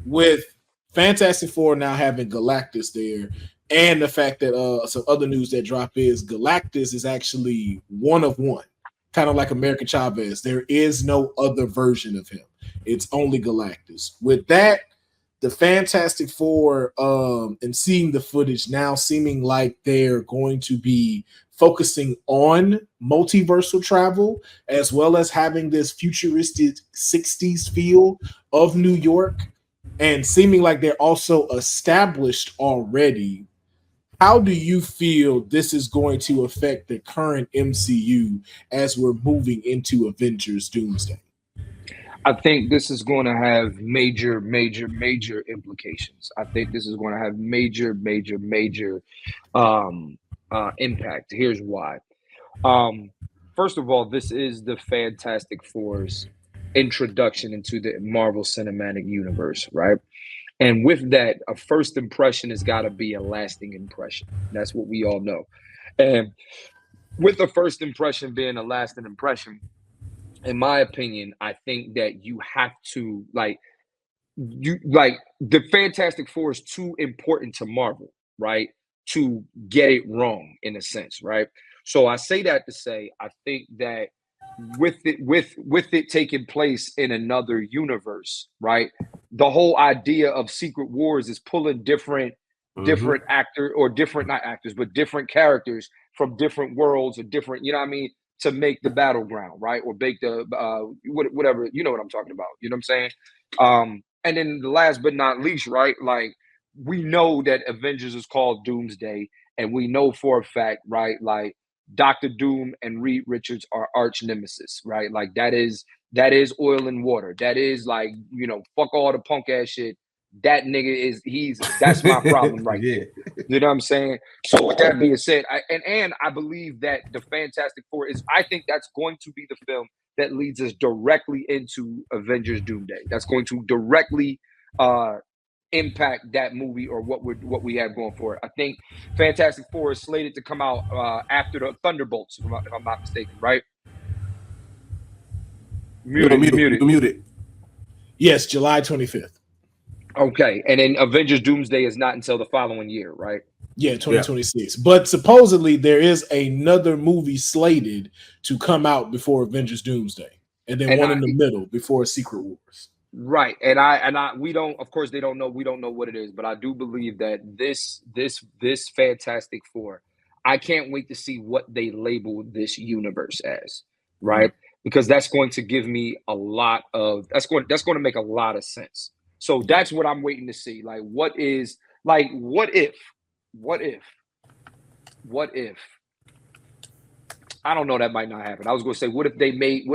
with Fantastic Four now having Galactus there, and the fact that some other news that drop is Galactus is actually one of one, kind of like American Chavez. There is no other version of him. It's only Galactus. With that, the Fantastic Four and seeing the footage now seeming like they're going to be focusing on multiversal travel, as well as having this futuristic 60s feel of New York, and seeming like they're also established already. How do you feel this is going to affect the current MCU as we're moving into Avengers Doomsday? I think this is going to have major implications. I think this is going to have major impact. Here's why. First of all, this is the Fantastic Four's introduction into the Marvel Cinematic Universe, right? And with that, a first impression has got to be a lasting impression. That's what we all know. And with the first impression being a lasting impression, in my opinion, I think that you have to, like, the Fantastic Four is too important to Marvel, right? To get it wrong in a sense, right? So I say that to say I think that with it taking place in another universe, right? The whole idea of Secret Wars is pulling different actor or different not actors, but different characters from different worlds or different, you know what I mean, to make the battleground, right? Or make the whatever, you know what I'm talking about. You know what I'm saying? And then the last but not least, right? Like we know that Avengers is called Doomsday, and we know for a fact, right? Like Dr. Doom and Reed Richards are arch nemesis, right? Like that is oil and water. That is like, you know, fuck all the punk ass shit. That nigga that's my problem right there. You know what I'm saying? So with that being said, I believe that the Fantastic Four I think that's going to be the film that leads us directly into Avengers Doomsday. That's going to directly impact that movie or what we have going for it. I think Fantastic Four is slated to come out after the Thunderbolts, if I'm not mistaken, right? Muted. Yes, July 25th. Okay, and then Avengers Doomsday is not until the following year, right? Yeah, 2026. Yeah. But supposedly there is another movie slated to come out before Avengers Doomsday, and then one in the middle before Secret Wars. Right, and we don't. Of course, they don't know. We don't know what it is, but I do believe that this Fantastic Four. I can't wait to see what they label this universe as, right? Because that's going to give me a lot of that's going to make a lot of sense. So that's what I'm waiting to see. Like, what if? I don't know. That might not happen. I was going to say, what if they made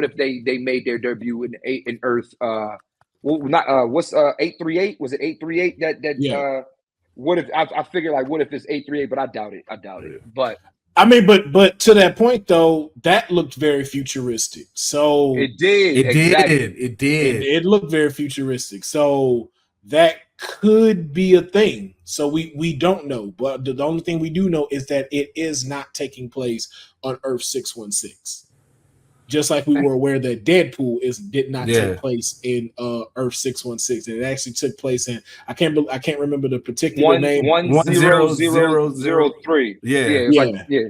their debut in Earth? What's 838? Was it 838? Yeah. What if I figure like what if it's 838? But I doubt it. But I mean, but to that point though, that looked very futuristic. So it did. It did. It looked very futuristic. So that could be a thing. So we don't know. But the only thing we do know is that it is not taking place on Earth 616. Just like we were aware that Deadpool did not take place in Earth 616. It actually took place in I can't remember the particular name. 10003. Yeah.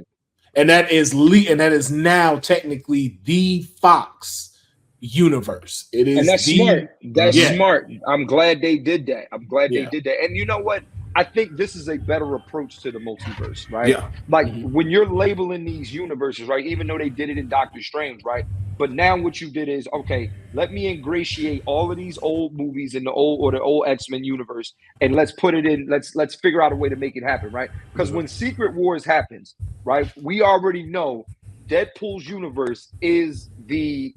And that is now technically the Fox universe. It is, and that's smart. That's smart. I'm glad they did that. They did that. And you know what? I think this is a better approach to the multiverse, right? Yeah. Like when you're labeling these universes, right? Even though they did it in Doctor Strange, right? But now what you did is, okay, let me ingratiate all of these old movies in the old X-Men universe, and let's put it in. Let's figure out a way to make it happen, right? Because when Secret Wars happens, right, we already know Deadpool's universe is the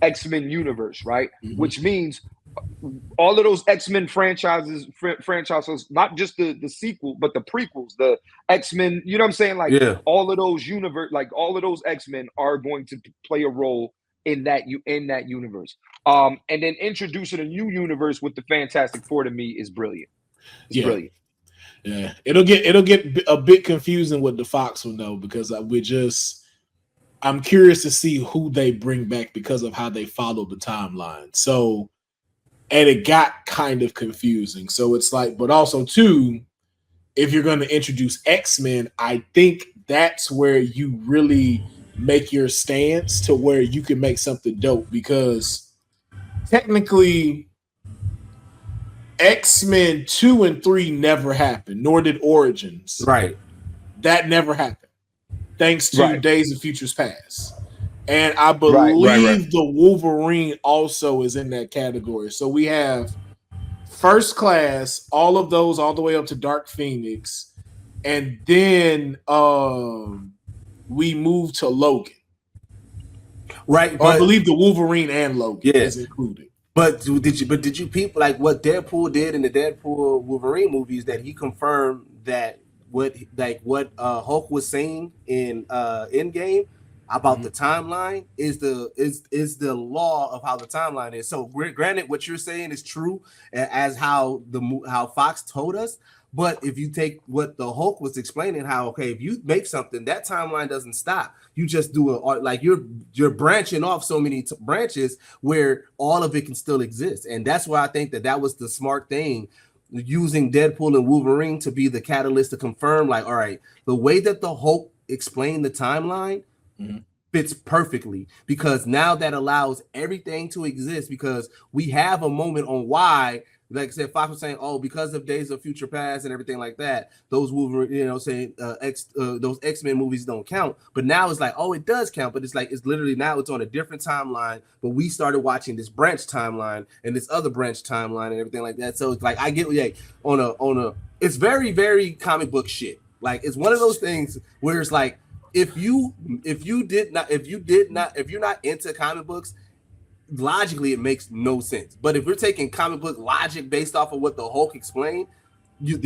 X-Men universe, right? Which means all of those X-Men franchises, not just the sequel, but the prequels, the X-Men, you know what I'm saying? Like all of those all of those X-Men are going to play a role in that universe. And then introducing a new universe with the Fantastic Four to me is brilliant. It's brilliant. Yeah. It'll get a bit confusing with the Fox one though, because I'm curious to see who they bring back because of how they follow the timeline. So, and it got kind of confusing. So it's like, but also too, if you're going to introduce X-Men, I think that's where you really make your stance to where you can make something dope, because technically X-Men 2 and 3 never happened, nor did Origins. Right. That never happened. Thanks to Days of Futures Past. And I believe the Wolverine also is in that category. So we have First Class, all of those, all the way up to Dark Phoenix. And then we move to Logan. Right. Or I believe the Wolverine and Logan is included. But did you people like what Deadpool did in the Deadpool Wolverine movies, that he confirmed that what Hulk was saying in Endgame about the timeline is the law of how the timeline is. So granted, what you're saying is true as how Fox told us, But if you take what the Hulk was explaining, how okay, if you make something, that timeline doesn't stop. You just do it like you're branching off so many branches where all of it can still exist, and that's why I think that was the smart thing, using Deadpool and Wolverine to be the catalyst to confirm, like, all right, the way that the Hulk explained the timeline fits perfectly, because now that allows everything to exist, because we have a moment on why. Like I said, Fox was saying, "Oh, because of Days of Future Past and everything like that, those Wolverine, saying those X-Men movies don't count." But now it's like, "Oh, it does count." But it's like it's literally now it's on a different timeline. But we started watching this branch timeline and this other branch timeline and everything like that. So it's like I get on a it's very, very comic book shit. Like it's one of those things where it's like if you're not into comic books, logically it makes no sense. But if we're taking comic book logic based off of what the Hulk explained, you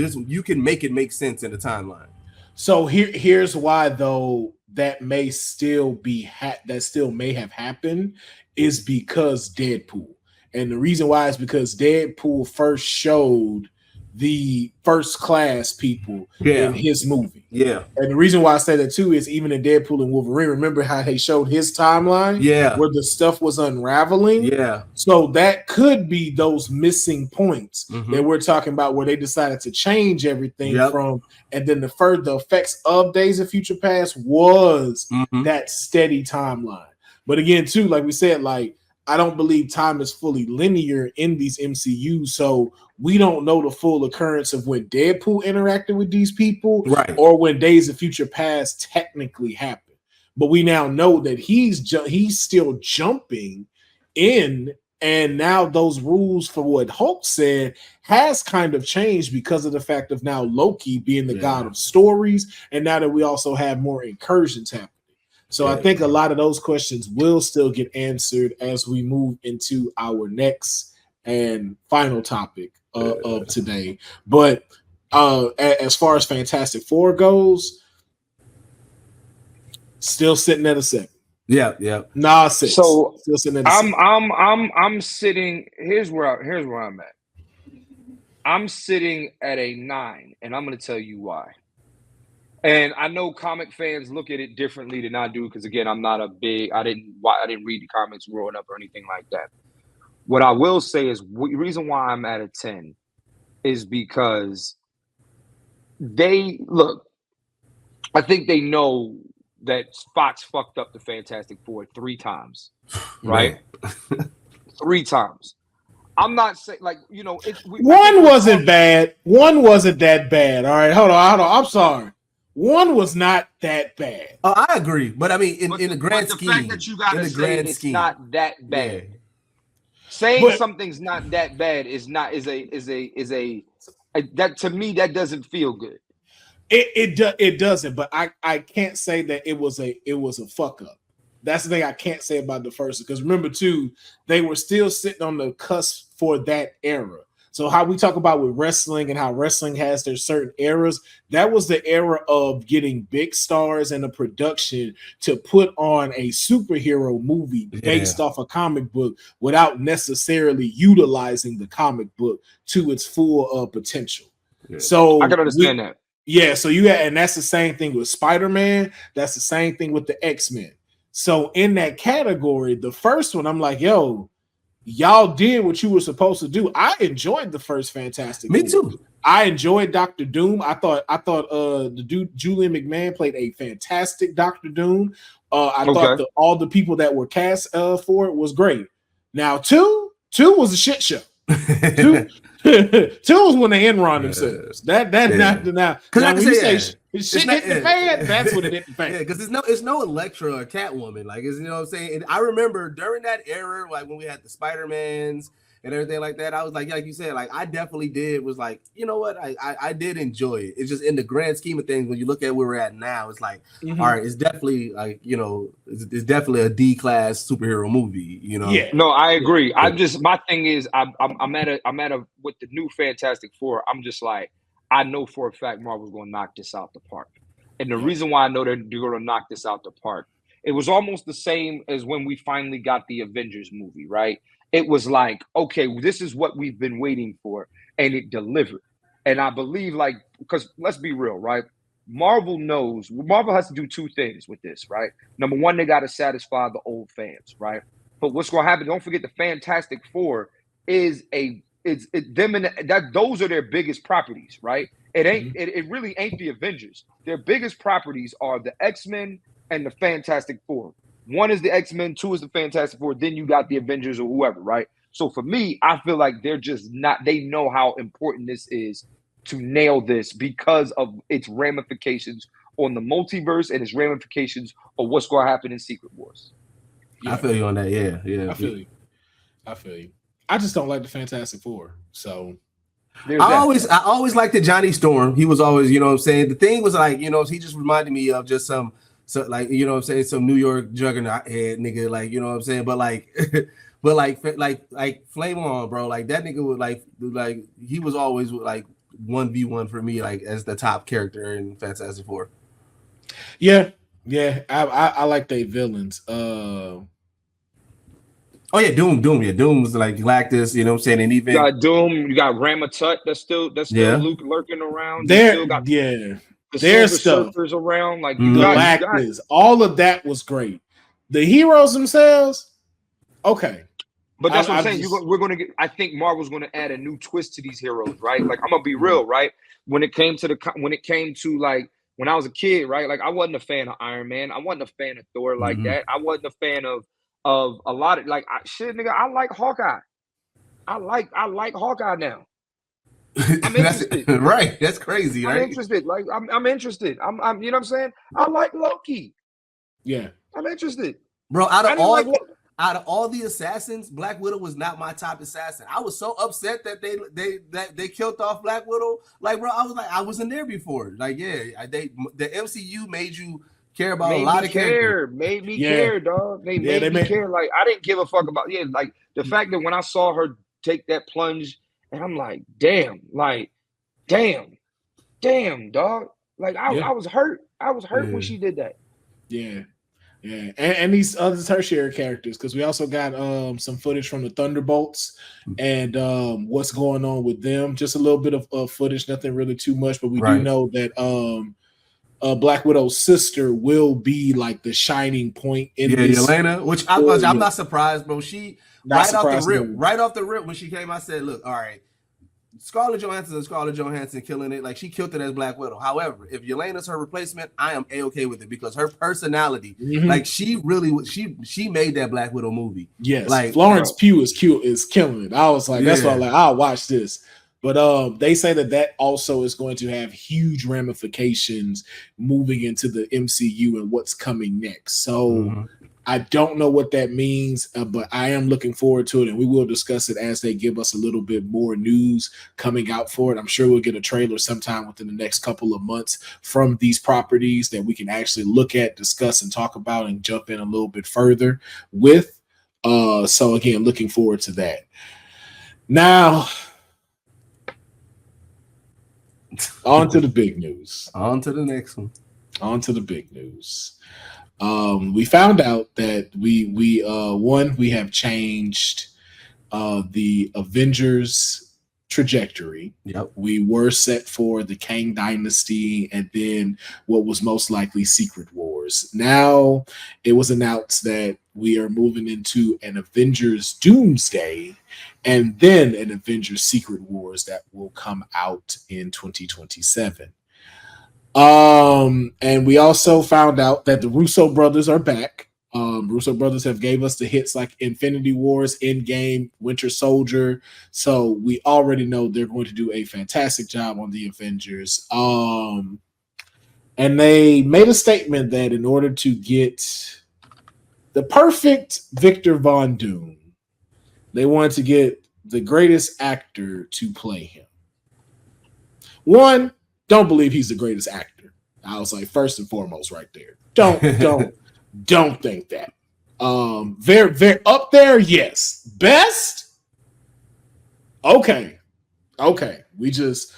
can make it make sense in the timeline. So here's why though that may still be that still may have happened is because Deadpool. And the reason why is because Deadpool first showed the first class people in his movie. Yeah. And the reason why I say that too is even in Deadpool and Wolverine, remember how they showed his timeline? Yeah. Where the stuff was unraveling? Yeah. So that could be those missing points that we're talking about where they decided to change everything from, and then the effects of Days of Future Past was that steady timeline. But again, too, like we said, like I don't believe time is fully linear in these MCU, so we don't know the full occurrence of when Deadpool interacted with these people, right, or when Days of Future Past technically happened. But we now know that he's still jumping in, and now those rules for what Hulk said has kind of changed because of the fact of now Loki being the god of stories, and now that we also have more incursions happening. So I think a lot of those questions will still get answered as we move into our next and final topic of today. But as far as Fantastic Four goes, still sitting at a 7. Yeah. Nah, 6. So still sitting at a 6. I'm sitting. Here's where I'm at. I'm sitting at a 9, and I'm going to tell you why. And I know comic fans look at it differently than I do, because again, I'm not I didn't read the comics growing up or anything like that. What I will say is the reason why I'm at a 10 is because I think they know that Fox fucked up the Fantastic Four 3 times, right? 3 times. I'm not saying one wasn't bad. One wasn't that bad. All right, hold on. I'm sorry. One was not that bad. Oh, I agree, but I mean, in the grand scheme, the fact that you gotta say it's not that bad. Yeah. Saying something's not that bad is that to me that doesn't feel good. It doesn't, but I can't say that it was a fuck up. That's the thing I can't say about the first, because remember too, they were still sitting on the cusp for that era. So how we talk about with wrestling and how wrestling has their certain eras, that was the era of getting big stars and a production to put on a superhero movie based off a comic book without necessarily utilizing the comic book to its full potential. Yeah. So I can understand that. Yeah, so and that's the same thing with Spider-Man. That's the same thing with the X-Men. So in that category, the first one, I'm like, yo, y'all did what you were supposed to do. I enjoyed the first Fantastic Me Four. too. I enjoyed Dr. Doom. I thought the dude Julian McMahon played a fantastic Dr. Doom. I thought all the people that were cast for it was great. Now two was a shit show. Two was when they Enron themselves. Now when you say shit hit the fan, that's when it hit the fan. Yeah, because it's no Elektra or Catwoman. Like, you know what I'm saying? And I remember during that era, like when we had the Spider-Mans and everything like that, I was like you said, like I definitely was like, you know what? I did enjoy it. It's just in the grand scheme of things, when you look at where we're at now, it's like, all right, it's definitely like, it's definitely a D-class superhero movie, Yeah. No, I agree. My thing is I'm at a with the new Fantastic Four, I'm just like, I know for a fact Marvel's going to knock this out the park. And the reason why I know they're going to knock this out the park, it was almost the same as when we finally got the Avengers movie, right? It was like, okay, this is what we've been waiting for, and it delivered. And I believe, like, because let's be real, right? Marvel has to do two things with this, right? Number one, they got to satisfy the old fans, right? But what's going to happen? Don't forget the Fantastic Four those are their biggest properties, right? It really ain't the Avengers. Their biggest properties are the X-Men and the Fantastic Four. One is the X-Men, two is the Fantastic Four, then you got the Avengers or whoever, right? So for me, I feel like they're just not, they know how important this is to nail this because of its ramifications on the multiverse and its ramifications of what's going to happen in Secret Wars. Yeah. I feel you on that. Yeah. I feel you. I just don't like the Fantastic Four. So I always liked the Johnny Storm. He was always, you know what I'm saying? The thing was like, you know, he just reminded me of just some like, you know what I'm saying, some New York juggernaut head nigga, like, you know what I'm saying? But like but like Flame On, bro. Like that nigga was like he was always like 1v1 for me, like as the top character in Fantastic Four. Yeah. I like they villains. Oh yeah, Doom. Yeah, Doom was like Galactus, you know what I'm saying? And even you got Doom, you got Ramatut that's still Luke lurking around. There's stuff surfers around, like Galactus. All of that was great. The heroes themselves, okay. But that's what I'm saying. We're going to get. I think Marvel's going to add a new twist to these heroes, right? Like I'm gonna be real, right? When it came to like when I was a kid, right? Like I wasn't a fan of Iron Man. I wasn't a fan of Thor like that. I wasn't a fan of a lot of like nigga. I like Hawkeye. I like Hawkeye now. I'm interested. Right? That's crazy, right? I'm interested. Like I'm interested. I'm you know what I'm saying? I like Loki. Yeah, I'm interested, bro. Out of all the assassins, Black Widow was not my top assassin. I was so upset that they killed off Black Widow. Like, bro, I was like, I wasn't there before. Like, yeah, the MCU made you care about a lot of characters. Made me care, dog. They made me care. Like, I didn't give a fuck about like the fact that when I saw her take that plunge, and I'm like, damn, dog. Like I was hurt. I was hurt when she did that. Yeah. Yeah, and these other tertiary characters, because we also got some footage from the Thunderbolts and what's going on with them. Just a little bit of footage, nothing really too much, but we do know that Black Widow's sister will be like the shining point in this. Yelena, which I'm not surprised, bro. She right off the rip when she came, I said, look, all right, Scarlett Johansson killing it. Like she killed it as Black Widow. However, if Yelena's her replacement, I am A-okay with it because her personality, like she made that Black Widow movie. Yes, like Florence Pugh is killing it. I was like, that's why I'll watch this. But they say that also is going to have huge ramifications moving into the MCU and what's coming next. So I don't know what that means, but I am looking forward to it, and we will discuss it as they give us a little bit more news coming out for it. I'm sure we'll get a trailer sometime within the next couple of months from these properties that we can actually look at, discuss, and talk about and jump in a little bit further with. So again, looking forward to that. Now, on to the big news. On to the next one. On to the big news. We found out that we have changed the Avengers trajectory. Yep. We were set for the Kang Dynasty and then what was most likely Secret Wars. Now it was announced that we are moving into an Avengers Doomsday and then an Avengers Secret Wars that will come out in 2027. And we also found out that the Russo brothers are back. Russo brothers have gave us the hits like Infinity Wars, Endgame, Winter Soldier. So we already know they're going to do a fantastic job on the Avengers. And they made a statement that in order to get the perfect Victor Von Doom, they wanted to get the greatest actor to play him. One, don't believe he's the greatest actor. I was like, first and foremost, right there. Don't think that. Very, very up there, yes. Best? Okay. We just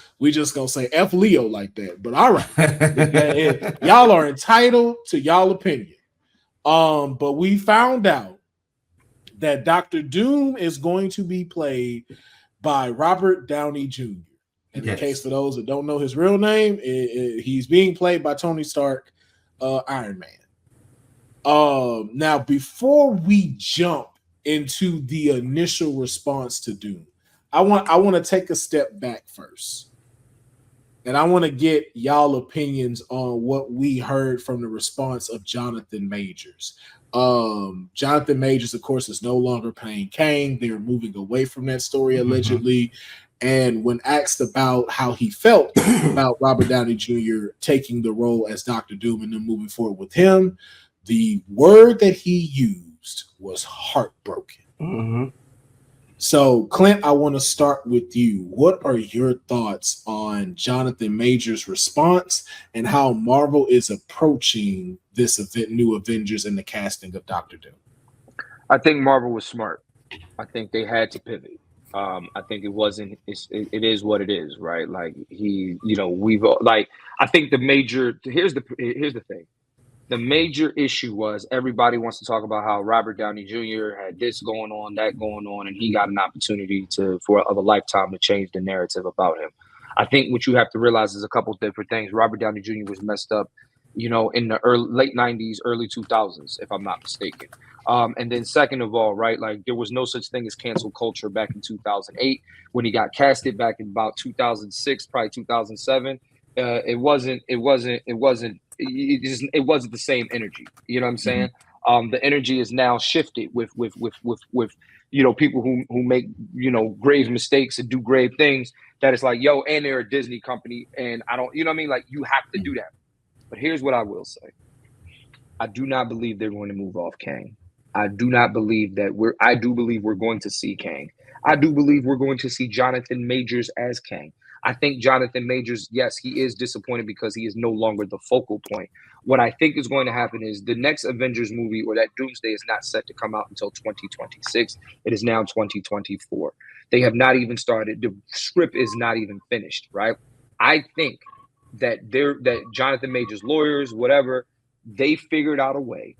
gonna say F Leo like that. But all right. Y'all are entitled to y'all opinion. But we found out that Dr. Doom is going to be played by Robert Downey Jr. In the case for those that don't know his real name, he's being played by Tony Stark, Iron Man. Now, before we jump into the initial response to Doom, I want to take a step back first. And I want to get y'all opinions on what we heard from the response of Jonathan Majors. Jonathan Majors, of course, is no longer playing Kang. They're moving away from that story, allegedly. And when asked about how he felt about Robert Downey Jr. taking the role as Dr. Doom and then moving forward with him, the word that he used was heartbroken. So, Clint, I want to start with you. What are your thoughts on Jonathan Majors' response and how Marvel is approaching this new Avengers and the casting of Dr. Doom? I think Marvel was smart. I think they had to pivot. I think it is what it is, right? Like I think here's the thing. The major issue was everybody wants to talk about how Robert Downey Jr. had this going on, that going on, and he got an opportunity for a lifetime to change the narrative about him. I think what you have to realize is a couple different things. Robert Downey Jr. was messed up, in the late 90s, early 2000s, if I'm not mistaken. And then second of all, right, like there was no such thing as cancel culture back in 2008 when he got casted back in about 2006, probably 2007. It wasn't the same energy. You know what I'm saying? The energy is now shifted with people who make grave mistakes and do grave things. That it's like, yo, and they're a Disney company, and I don't, you know what I mean? Like you have to do that. But here's what I will say: I do not believe they're going to move off Kang. I do not believe that I do believe we're going to see Kang. I do believe we're going to see Jonathan Majors as Kang. I think Jonathan Majors, yes, he is disappointed because he is no longer the focal point. What I think is going to happen is the next Avengers movie or that Doomsday is not set to come out until 2026. It is now 2024. They have not even started. The script is not even finished, right? I think that Jonathan Majors' lawyers, whatever, they figured out a way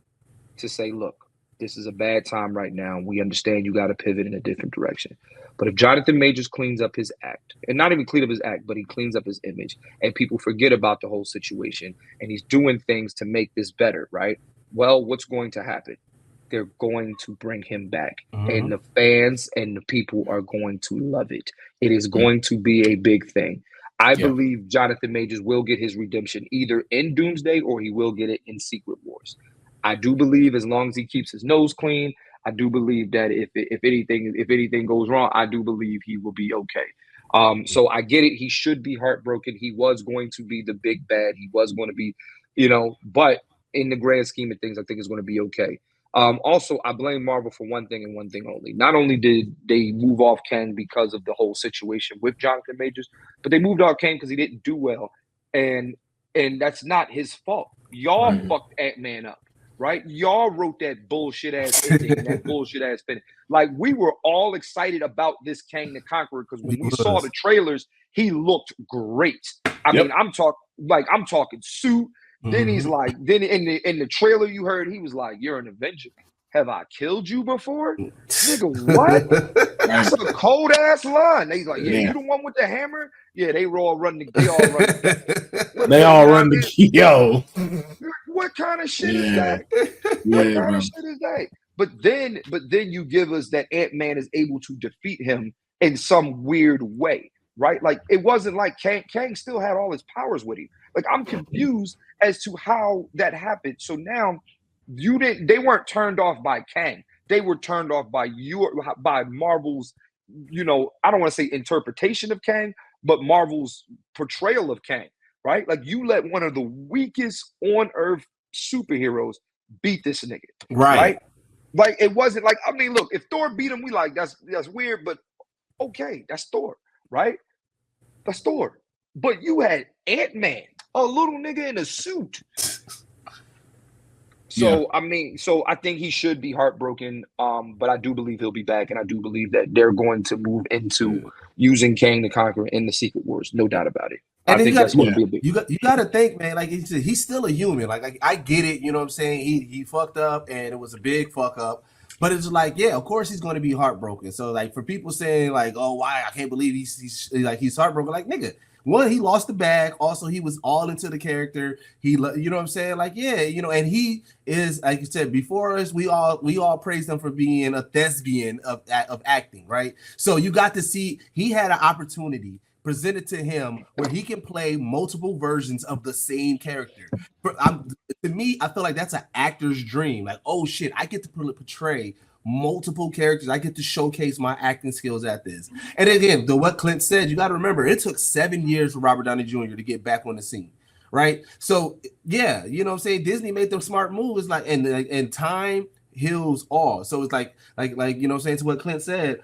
to say, look, this is a bad time right now. We understand you got to pivot in a different direction. But if Jonathan Majors cleans up his act, and not even clean up his act, but he cleans up his image, and people forget about the whole situation, and he's doing things to make this better, right? Well, what's going to happen? They're going to bring him back. And the fans and the people are going to love it. It is going to be a big thing. I believe Jonathan Majors will get his redemption either in Doomsday or he will get it in Secret Wars. I do believe as long as he keeps his nose clean, I do believe that if anything goes wrong, I do believe he will be okay. So I get it. He should be heartbroken. He was going to be the big bad. He was going to be, but in the grand scheme of things, I think it's going to be okay. Also, I blame Marvel for one thing and one thing only. Not only did they move off Kang because of the whole situation with Jonathan Majors, but they moved off Kang because he didn't do well. And that's not his fault. Y'all fucked Ant-Man up. Right? Y'all wrote that bullshit ass ending, that bullshit ass finish. Like we were all excited about this Kang the Conqueror because when we saw the trailers, he looked great. I mean, I'm talking suit. Then he's like, then in the trailer you heard, he was like, "You're an Avenger. Have I killed you before, nigga? What? That's a cold ass line." He's like, "Yeah, you the one with the hammer." Yeah, they all run the. They all run the yo. What kind of shit is that? What kind of shit is that? But then you give us that Ant-Man is able to defeat him in some weird way, right? Like it wasn't like Kang still had all his powers with him. Like I'm confused as to how that happened. So now they weren't turned off by Kang. They were turned off by Marvel's, I don't want to say interpretation of Kang, but Marvel's portrayal of Kang. Right? Like you let one of the weakest on earth superheroes beat this nigga. Right? Like it wasn't like, I mean, look, if Thor beat him, we like that's weird, but okay, that's Thor, right? That's Thor. But you had Ant-Man, a little nigga in a suit. So I think he should be heartbroken. But I do believe he'll be back, and I do believe that they're going to move into using Kang the Conqueror in the Secret Wars, no doubt about it. And I think that's going to be a big. You got to think, man. Like he's still a human. Like I get it. You know what I'm saying? He fucked up, and it was a big fuck up. But it's like, yeah, of course he's going to be heartbroken. So like for people saying like, oh, why I can't believe he's heartbroken. Like, nigga, one, he lost the bag. Also, he was all into the character. You know what I'm saying? Like, yeah, and he is, like you said, before us, we all praised him for being a thespian of acting, right? So you got to see he had an opportunity presented to him where he can play multiple versions of the same character. To me, I feel like that's an actor's dream. Like, oh shit, I get to portray multiple characters. I get to showcase my acting skills at this. And again, what Clint said, you got to remember, it took 7 years for Robert Downey Jr. to get back on the scene, right? So yeah, you know what I'm saying? Disney made the smart move. It's like, and time heals all. So it's like you know what I'm saying, to what Clint said,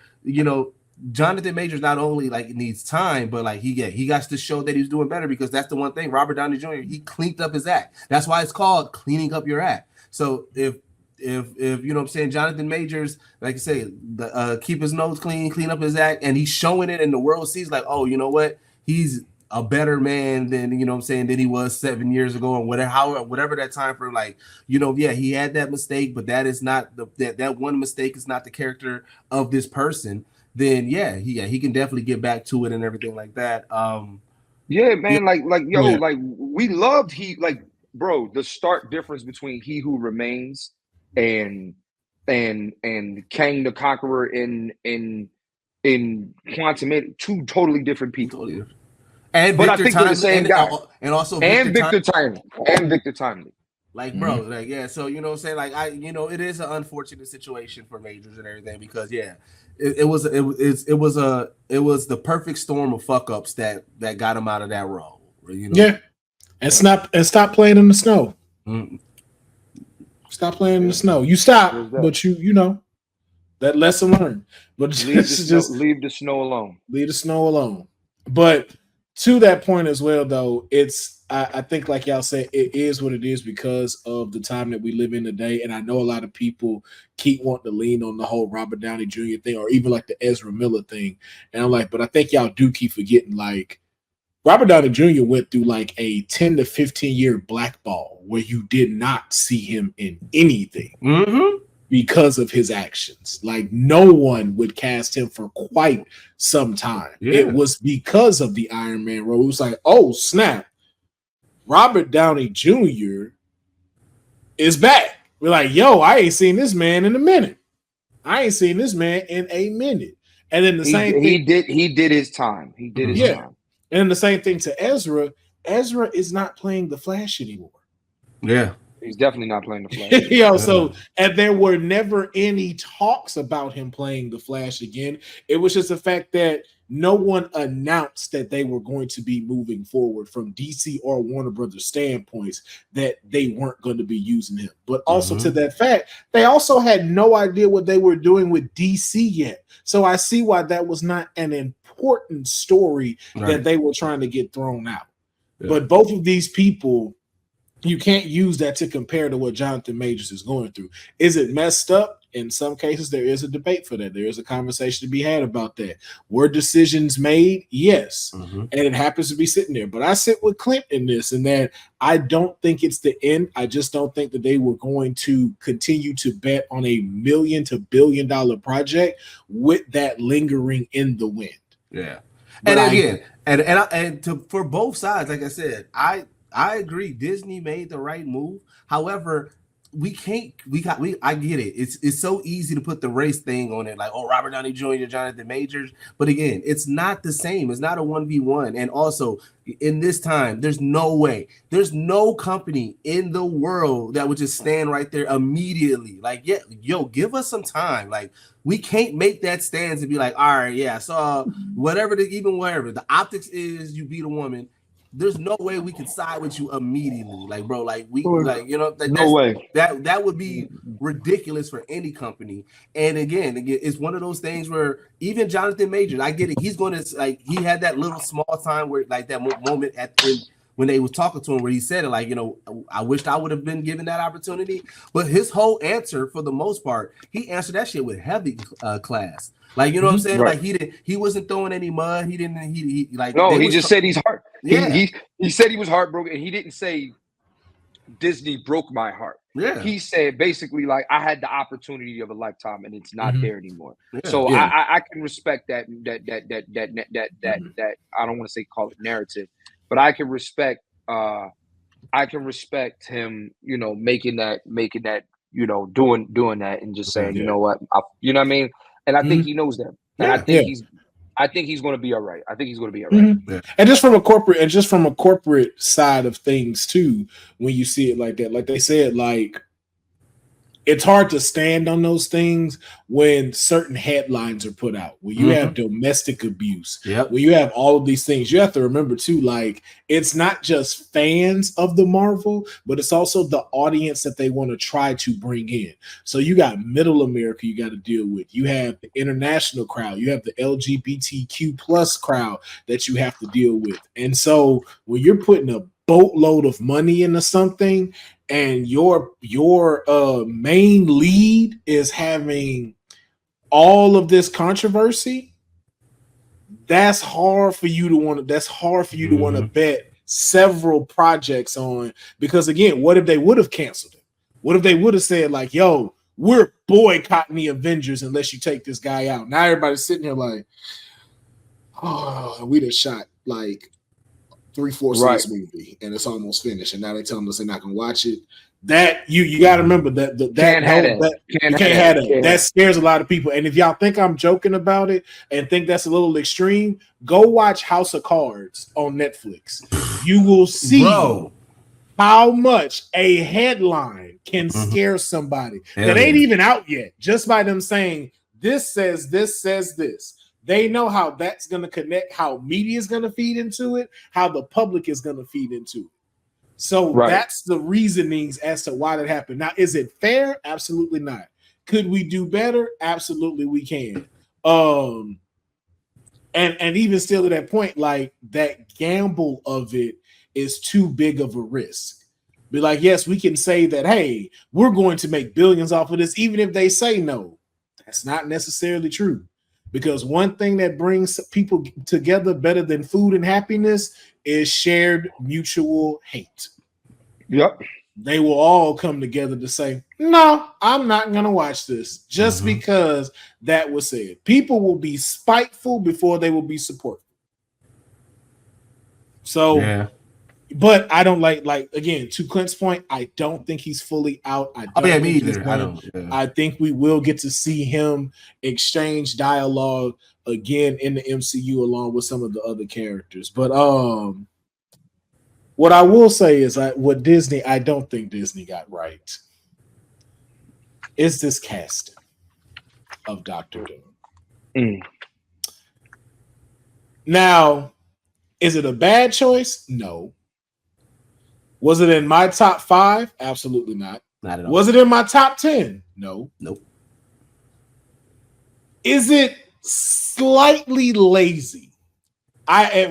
Jonathan Majors not only like needs time, but like he got to show that he's doing better, because that's the one thing. Robert Downey Jr., he cleaned up his act. That's why it's called cleaning up your act. So if you know what I'm saying, Jonathan Majors, like I say, keep his nose clean up his act, and he's showing it, and the world sees like, oh, you know what, he's a better man than, you know what I'm saying, than he was 7 years ago, and whatever that time frame, like, yeah, he had that mistake, but that is not that one mistake is not the character of this person. Then he can definitely get back to it and everything like that. Yeah, man, like we loved bro, the stark difference between He Who Remains and Kang the Conqueror in Quantum, two totally different people. Totally. And but Victor I think they're the same guy. And also Victor Timely. Like, bro, like, yeah, so you know what I'm saying? Like, it is an unfortunate situation for Majors and everything, because it was the perfect storm of fuck ups that got him out of that role. Yeah. And stop playing in the snow. Mm. Stop playing in the snow. You stop, but you know that lesson learned. But leave the snow alone. Leave the snow alone. But to that point as well, though, I think, like y'all said, it is what it is because of the time that we live in today. And I know a lot of people keep wanting to lean on the whole Robert Downey Jr. thing, or even like the Ezra Miller thing. And I'm like, but I think y'all do keep forgetting, like, Robert Downey Jr. went through like a 10 to 15 year blackball where you did not see him in anything because of his actions. Like, no one would cast him for quite some time. Yeah. It was because of the Iron Man role. It was like, oh, snap. Robert Downey Jr. is back. We're like, yo, I ain't seen this man in a minute. And then the same thing. He did his time. He did his time. And the same thing to Ezra. Ezra is not playing the Flash anymore. Yeah. He's definitely not playing the Flash. And there were never any talks about him playing the Flash again. It was just the fact that no one announced that they were going to be moving forward from DC or Warner Brothers standpoints, that they weren't going to be using him. But also to that fact, they also had no idea what they were doing with DC yet. So I see why that was not an important story that they were trying to get thrown out. Yeah. But both of these people, you can't use that to compare to what Jonathan Majors is going through. Is it messed up? In some cases, there is a debate for that. There is a conversation to be had about that. Were decisions made? Yes. And it happens to be sitting there. But I sit with Clint in this, and that I don't think it's the end. I just don't think that they were going to continue to bet on a $1 million to $1 billion project with that lingering in the wind. Yeah. And for both sides, like I said, I agree. Disney made the right move. However, I get it. It's so easy to put the race thing on it, like, oh, Robert Downey Jr., Jonathan Majors. But again, it's not the same. It's not a 1v1. And also, in this time, there's no company in the world that would just stand right there immediately. Like, give us some time. Like, we can't make that stance and be like, all right, yeah, so whatever the optics is, you beat a woman. There's no way we can side with you immediately, like, bro. Like, no way. That would be ridiculous for any company. And again, it's one of those things where even Jonathan Majors, I get it. He's going to, like, he had that little small time where, like, that moment when they was talking to him where he said it, like, I wished I would have been given that opportunity. But his whole answer, for the most part, he answered that shit with heavy class. Like, you know what I'm saying? Right. Like, he wasn't throwing any mud. He just said he's hard. Yeah. He said he was heartbroken, and he didn't say Disney broke my heart. Yeah. He said basically like I had the opportunity of a lifetime and it's not there anymore. Yeah. So I can respect that I don't want to say call it narrative, but I can respect him, making that, doing that and just saying, you know what, you know what I mean? And I think he knows that. And I think he's going to be all right. I think he's going to be all right. Yeah. And just from a corporate side of things too, when you see it like that, like they said, like it's hard to stand on those things when certain headlines are put out. When you have domestic abuse, when you have all of these things, you have to remember too, like it's not just fans of the Marvel, but it's also the audience that they want to try to bring in. So you got middle America you got to deal with. You have the international crowd. You have the LGBTQ plus crowd that you have to deal with. And so when you're putting a boatload of money into something, and your main lead is having all of this controversy, that's hard for you to want to bet several projects on, because again, what if they would have canceled it? What if they would have said like, yo, we're boycotting the Avengers unless you take this guy out? Now everybody's sitting here like, oh, we just shot like 3/4 of this movie and it's almost finished, and now they're telling us they're not gonna watch it. That you got to remember that you can't have that. That scares a lot of people. And if y'all think I'm joking about it and think that's a little extreme, go watch House of Cards on Netflix. You will see how much a headline can scare somebody that ain't even out yet, just by them saying this says this. They know how that's going to connect, how media is going to feed into it, how the public is going to feed into it. So that's the reasonings as to why that happened. Now, is it fair? Absolutely not. Could we do better? Absolutely we can. And even still to that point, like that gamble of it is too big of a risk. Be like, yes, we can say that, hey, we're going to make billions off of this, even if they say no. That's not necessarily true. Because one thing that brings people together better than food and happiness is shared mutual hate. Yep. They will all come together to say, no, I'm not going to watch this just because that was said. People will be spiteful before they will be supportive. So, but I don't like again, to Clint's point, I don't think he's fully out. I think we will get to see him exchange dialogue again in the MCU along with some of the other characters. But what I will say is what Disney, I don't think Disney got right is this casting of Dr. Doom. Now, is it a bad choice? No. Was it in my top 5? Absolutely not. Not at all. Was it in my top 10? No. Nope. Is it slightly lazy?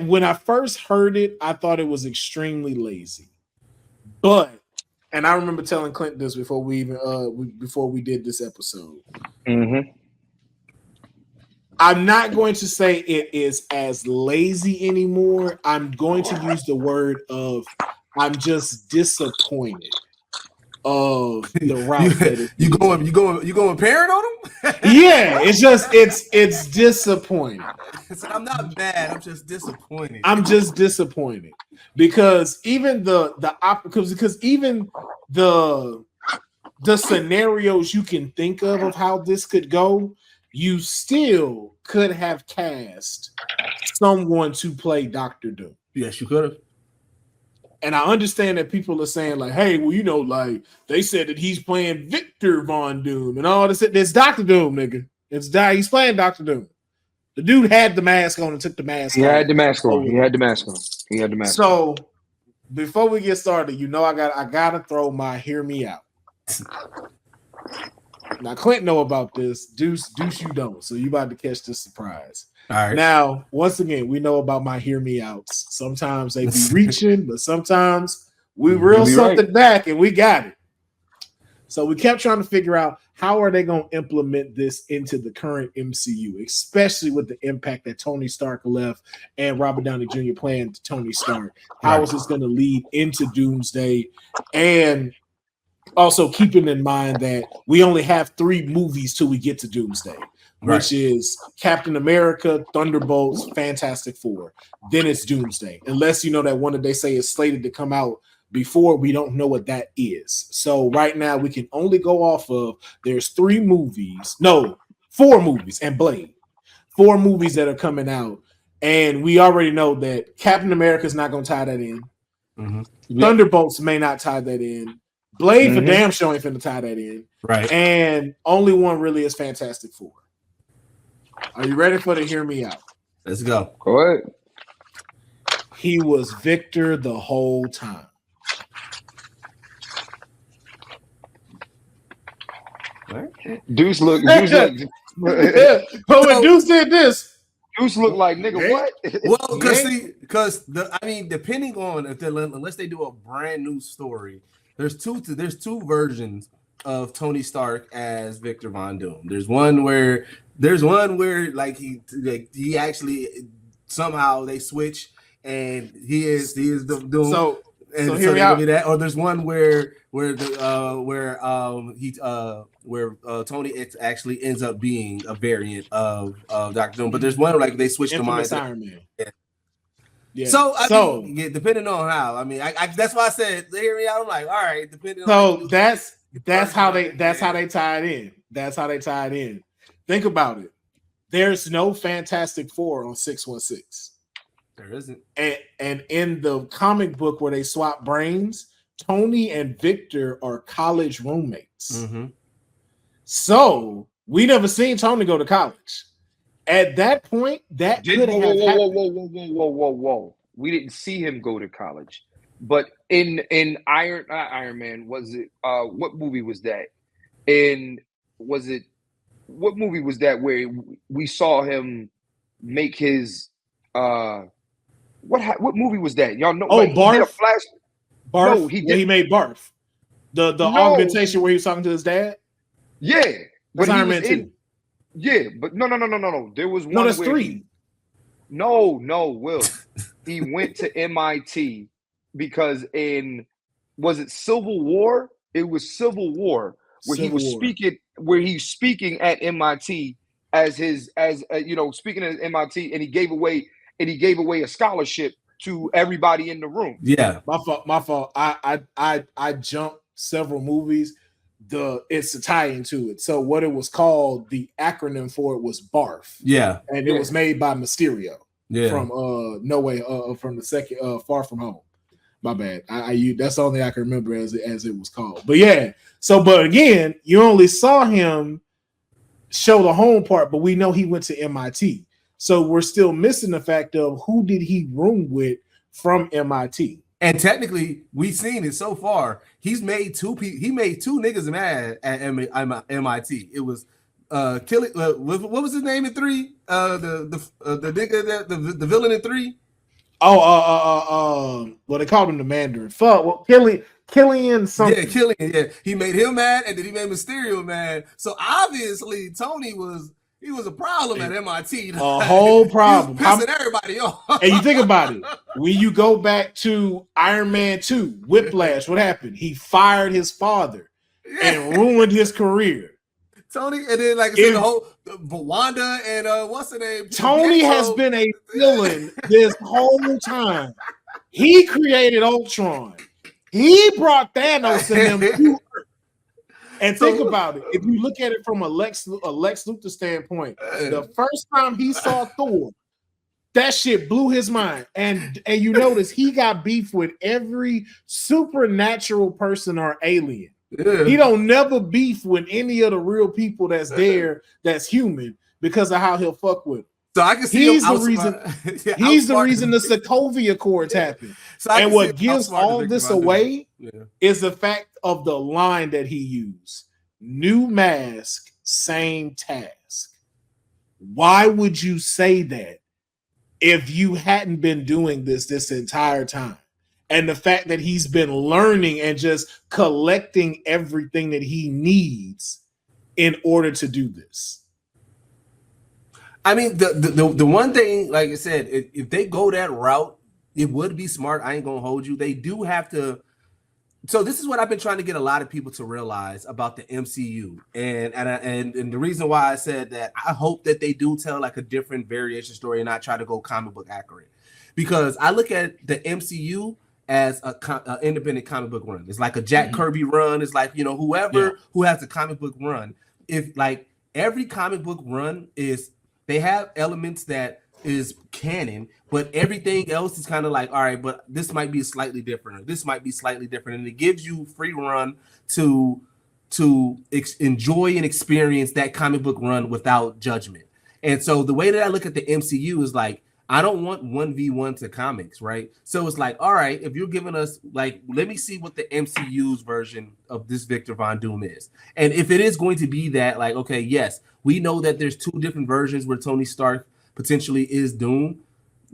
When I first heard it, I thought it was extremely lazy. But, and I remember telling Clint this before we did this episode. I'm not going to say it is as lazy anymore. I'm going to use the word of I'm just disappointed of the route that you going parent on them? Yeah, it's disappointing. I'm not mad. I'm just disappointed. I'm just disappointed because even because even the scenarios you can think of how this could go, you still could have cast someone to play Dr. Doom. Yes, you could have. And I understand that people are saying like, hey, well, like they said that he's playing Victor Von Doom and all this. It's Dr. Doom, nigga. He's playing Dr. Doom. The dude had the mask on and took the mask off. He had the mask on. So before we get started, I gotta throw my hear me out. Now Clint know about this. Deuce, you don't. So you about to catch this surprise. All right. Now, once again, we know about my hear me outs. Sometimes they be reaching, but sometimes we reel something back and we got it. So we kept trying to figure out how are they going to implement this into the current MCU, especially with the impact that Tony Stark left and Robert Downey Jr. playing Tony Stark. How is this going to lead into Doomsday? And also keeping in mind that we only have 3 movies till we get to Doomsday, which is Captain America, Thunderbolts, Fantastic Four. Then it's Doomsday. Unless you know that one that they say is slated to come out before, we don't know what that is. So right now we can only go off of there's 4 movies and Blade. 4 movies that are coming out. And we already know that Captain America is not going to tie that in. Mm-hmm. Thunderbolts may not tie that in. Blade for damn sure ain't finna tie that in. Right. And only one really is Fantastic Four. Are you ready for the hear me out? Let's go. Go ahead. He was Victor the whole time. Deuce look. But when Deuce did this, Deuce look like nigga. What? Well, because depending on unless they do a brand new story, there's two versions of Tony Stark as Victor Von Doom. There's one where like he actually somehow they switch and he is the Doom. So here we are. That, or there's one where Tony actually ends up being a variant of Dr. Doom. But there's one like they switch the mind. Iron Man. Yeah. So depending on how, I that's why I said hear me out. I'm like, all right, depending on. So that's how they tie it in. That's how they tie it in. Think about it. There's no Fantastic Four on 616. There isn't. And in the comic book where they swap brains, Tony and Victor are college roommates. Mm-hmm. So we never seen Tony go to college. At that point, that could have happened. Whoa. We didn't see him go to college. But in Iron Man, was it what movie was that? What movie was that where we saw him make his what movie was that? Y'all know? Barf. Barf. No, he made Barf. The augmentation where he was talking to his dad. Yeah, but Iron Man 2. Yeah, but no. There was one. No, that's 3. No, Will. He went to MIT because was it Civil War? It was Civil War where he's speaking at MIT speaking at MIT, and he gave away a scholarship to everybody in the room. Yeah, my fault. I jumped several movies. It's a tie into it. So what it was called, the acronym for it was BARF. Yeah, and it was made by Mysterio. Yeah, from from the second Far From Home. My bad. That's the only I can remember as it was called. But yeah. So, but again, you only saw him show the home part, but we know he went to MIT. So we're still missing the fact of who did he room with from MIT. And technically, we've seen it so far. He's made 2 people. He made 2 niggas mad at MIT. It was killing. What was his name in 3? The nigga that the villain in 3. Well, they called him the Mandarin. Fuck. Well, Killian something. Yeah, Killian. Yeah, he made him mad, and then he made Mysterio mad. So obviously, Tony was a problem at MIT. A whole problem. He was pissing everybody off. And you think about it. When you go back to Iron Man 2, Whiplash, what happened? He fired his father and ruined his career. Tony, and then like I said, the whole Wanda and what's her name? Tony has been a villain this whole time. He created Ultron. He brought Thanos in him to Earth. And think about it. If you look at it from a Lex Luthor standpoint, the first time he saw Thor, that shit blew his mind. And you notice he got beef with every supernatural person or alien. Yeah. He don't never beef with any of the real people that's there that's human because of how he'll fuck with them. So I can see he's the reason. He's the reason the Sokovia Accords happened. So and what gives all this away is the fact of the line that he used: "New mask, same task." Why would you say that if you hadn't been doing this entire time? and the fact that he's been learning and just collecting everything that he needs in order to do this. I mean, the one thing, like I said, if they go that route, it would be smart. I ain't gonna hold you. They do have to. So this is what I've been trying to get a lot of people to realize about the MCU, and the reason why I said that I hope that they do tell like a different variation story and not try to go comic book accurate, because I look at the MCU as a independent comic book run. It's like a Jack Kirby run. It's like, whoever who has a comic book run. If like every comic book run is, they have elements that is canon, but everything else is kind of like, all right, but this might be slightly different, or this might be slightly different, and it gives you free run to enjoy and experience that comic book run without judgment. And so the way that I look at the MCU is like, I don't want 1v1 to comics, right? So it's like, all right, if you're giving us like, let me see what the MCU's version of this Victor Von Doom is. And if it is going to be that, like, okay, yes, we know that there's two different versions where Tony Stark potentially is Doom.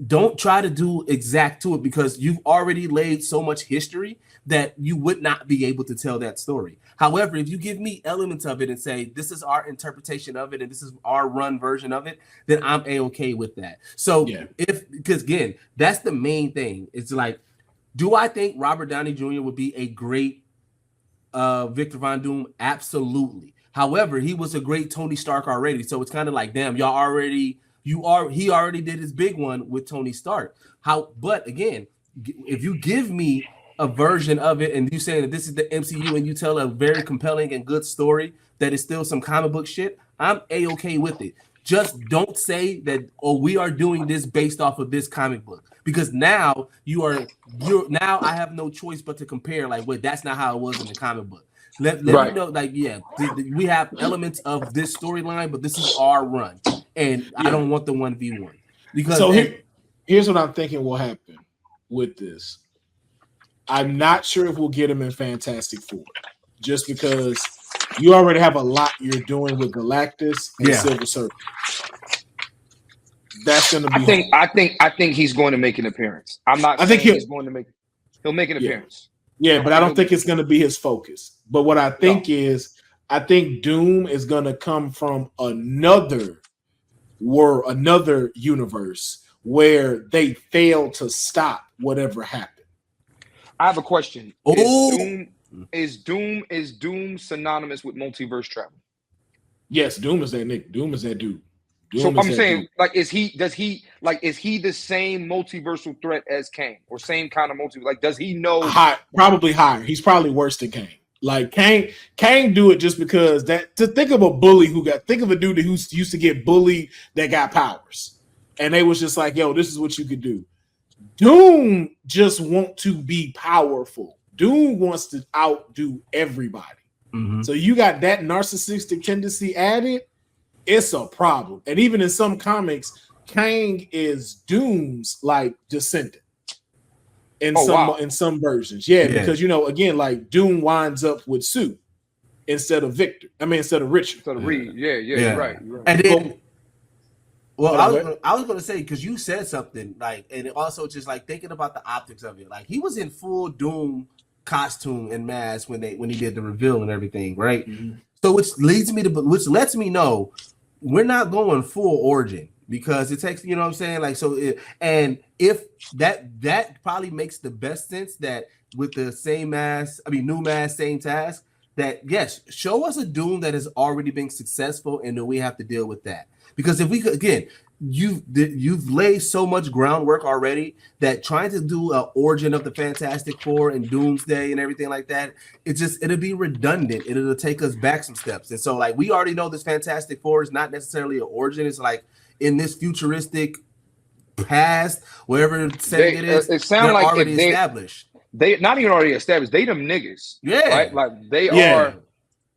Don't try to do exact to it, because you've already laid so much history that you would not be able to tell that story. However, if you give me elements of it and say, this is our interpretation of it and this is our run version of it, then I'm A-okay with that. So because again, that's the main thing. It's like, do I think Robert Downey Jr. would be a great Victor Von Doom? Absolutely. However, he was a great Tony Stark already. So it's kind of like, damn, he already did his big one with Tony Stark. But again, if you give me a version of it and you saying that this is the MCU and you tell a very compelling and good story that is still some comic book shit, I'm A-okay with it. Just don't say that, oh, we are doing this based off of this comic book, because now now I have no choice but to compare, like, wait, that's not how it was in the comic book. Let me know, like, we have elements of this storyline, but this is our run, and I don't want the 1v1. Because here's what I'm thinking will happen with this. I'm not sure if we'll get him in Fantastic Four, just because you already have a lot you're doing with Galactus and Silver Surfer. That's going to be. I think he's going to make an appearance. I'm not. I think he's going to make. He'll make an appearance. Yeah, but I don't think it's going to be his focus. But what I think is, I think Doom is going to come from another world, another universe where they fail to stop whatever happened. I have a question. Is Doom synonymous with multiverse travel? Yes, Doom is that nigga. Doom is that dude. So I'm saying, like, is he the same multiversal threat as Kang, or same kind of multiverse? Like, does he know? Probably higher. He's probably worse than Kang. Like Kang do it just because to think of a bully think of a dude who used to get bullied that got powers, and they was just like, yo, this is what you could do. Doom just want to be powerful. Doom wants to outdo everybody. Mm-hmm. So you got that narcissistic tendency added, it's a problem. And even in some comics, Kang is Doom's like descendant in some versions. Yeah, because again, like Doom winds up with Sue instead of Victor. I mean, instead of Richard. Instead of Reed. Yeah. Right. And then I was going to say, because you said something like, and also just like thinking about the optics of it, like he was in full Doom costume and mask when he did the reveal and everything, right? Mm-hmm. So which lets me know we're not going full origin, because it takes, you know what I'm saying, like, so and if that probably makes the best sense, that with the same mask, new mask, same task, that yes, show us a Doom that has already been successful, and then we have to deal with that. Because if we could, again, you've laid so much groundwork already that trying to do an origin of the Fantastic Four and Doomsday and everything like that, it'll be redundant. It'll take us back some steps. And so, like, we already know this Fantastic Four is not necessarily an origin. It's like in this futuristic past, wherever setting it is, it sounds like already established. They not even already established. They them niggas. Yeah. Right? Like they are,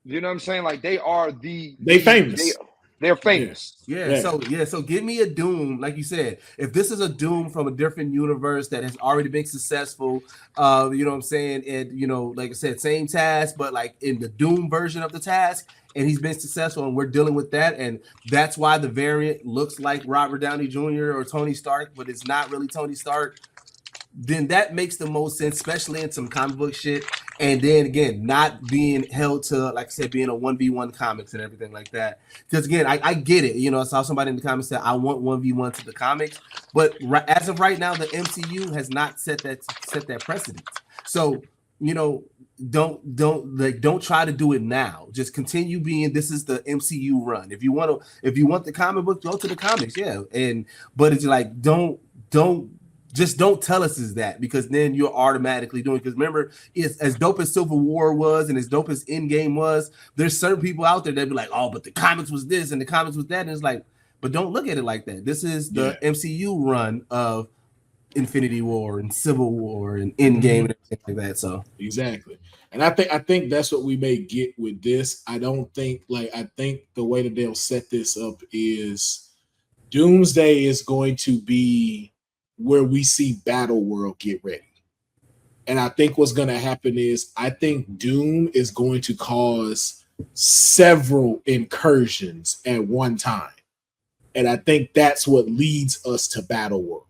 you know what I'm saying? Like they are they famous. They're famous. Yeah. So give me a Doom, like you said. If this is a Doom from a different universe that has already been successful, you know what I'm saying? And like I said, same task, but like in the Doom version of the task, and he's been successful, and we're dealing with that, and that's why the variant looks like Robert Downey Jr. or Tony Stark, but it's not really Tony Stark. then that makes the most sense, especially in some comic book shit. And then again, not being held to, like I said, being a 1v1 comics and everything like that. Because again, I get it. I saw somebody in the comments say I want 1v1 to the comics, but as of right now, the MCU has not set that precedent. So don't try to do it now. Just continue being, this is the MCU run. If you want the comic book, go to the comics, yeah. But it's like don't tell us is that, because then you're automatically doing. Because remember, it's as dope as Civil War was and as dope as Endgame was, there's certain people out there that be like, oh, but the comics was this and the comics was that, and it's like, but don't look at it like that. This is the MCU run of Infinity War and Civil War and Endgame and everything like that. So exactly. And I think that's what we may get with this. I think the way that they'll set this up is Doomsday is going to be where we see Battle World get ready. And I think what's going to happen is I think Doom is going to cause several incursions at one time. And I think that's what leads us to Battle World,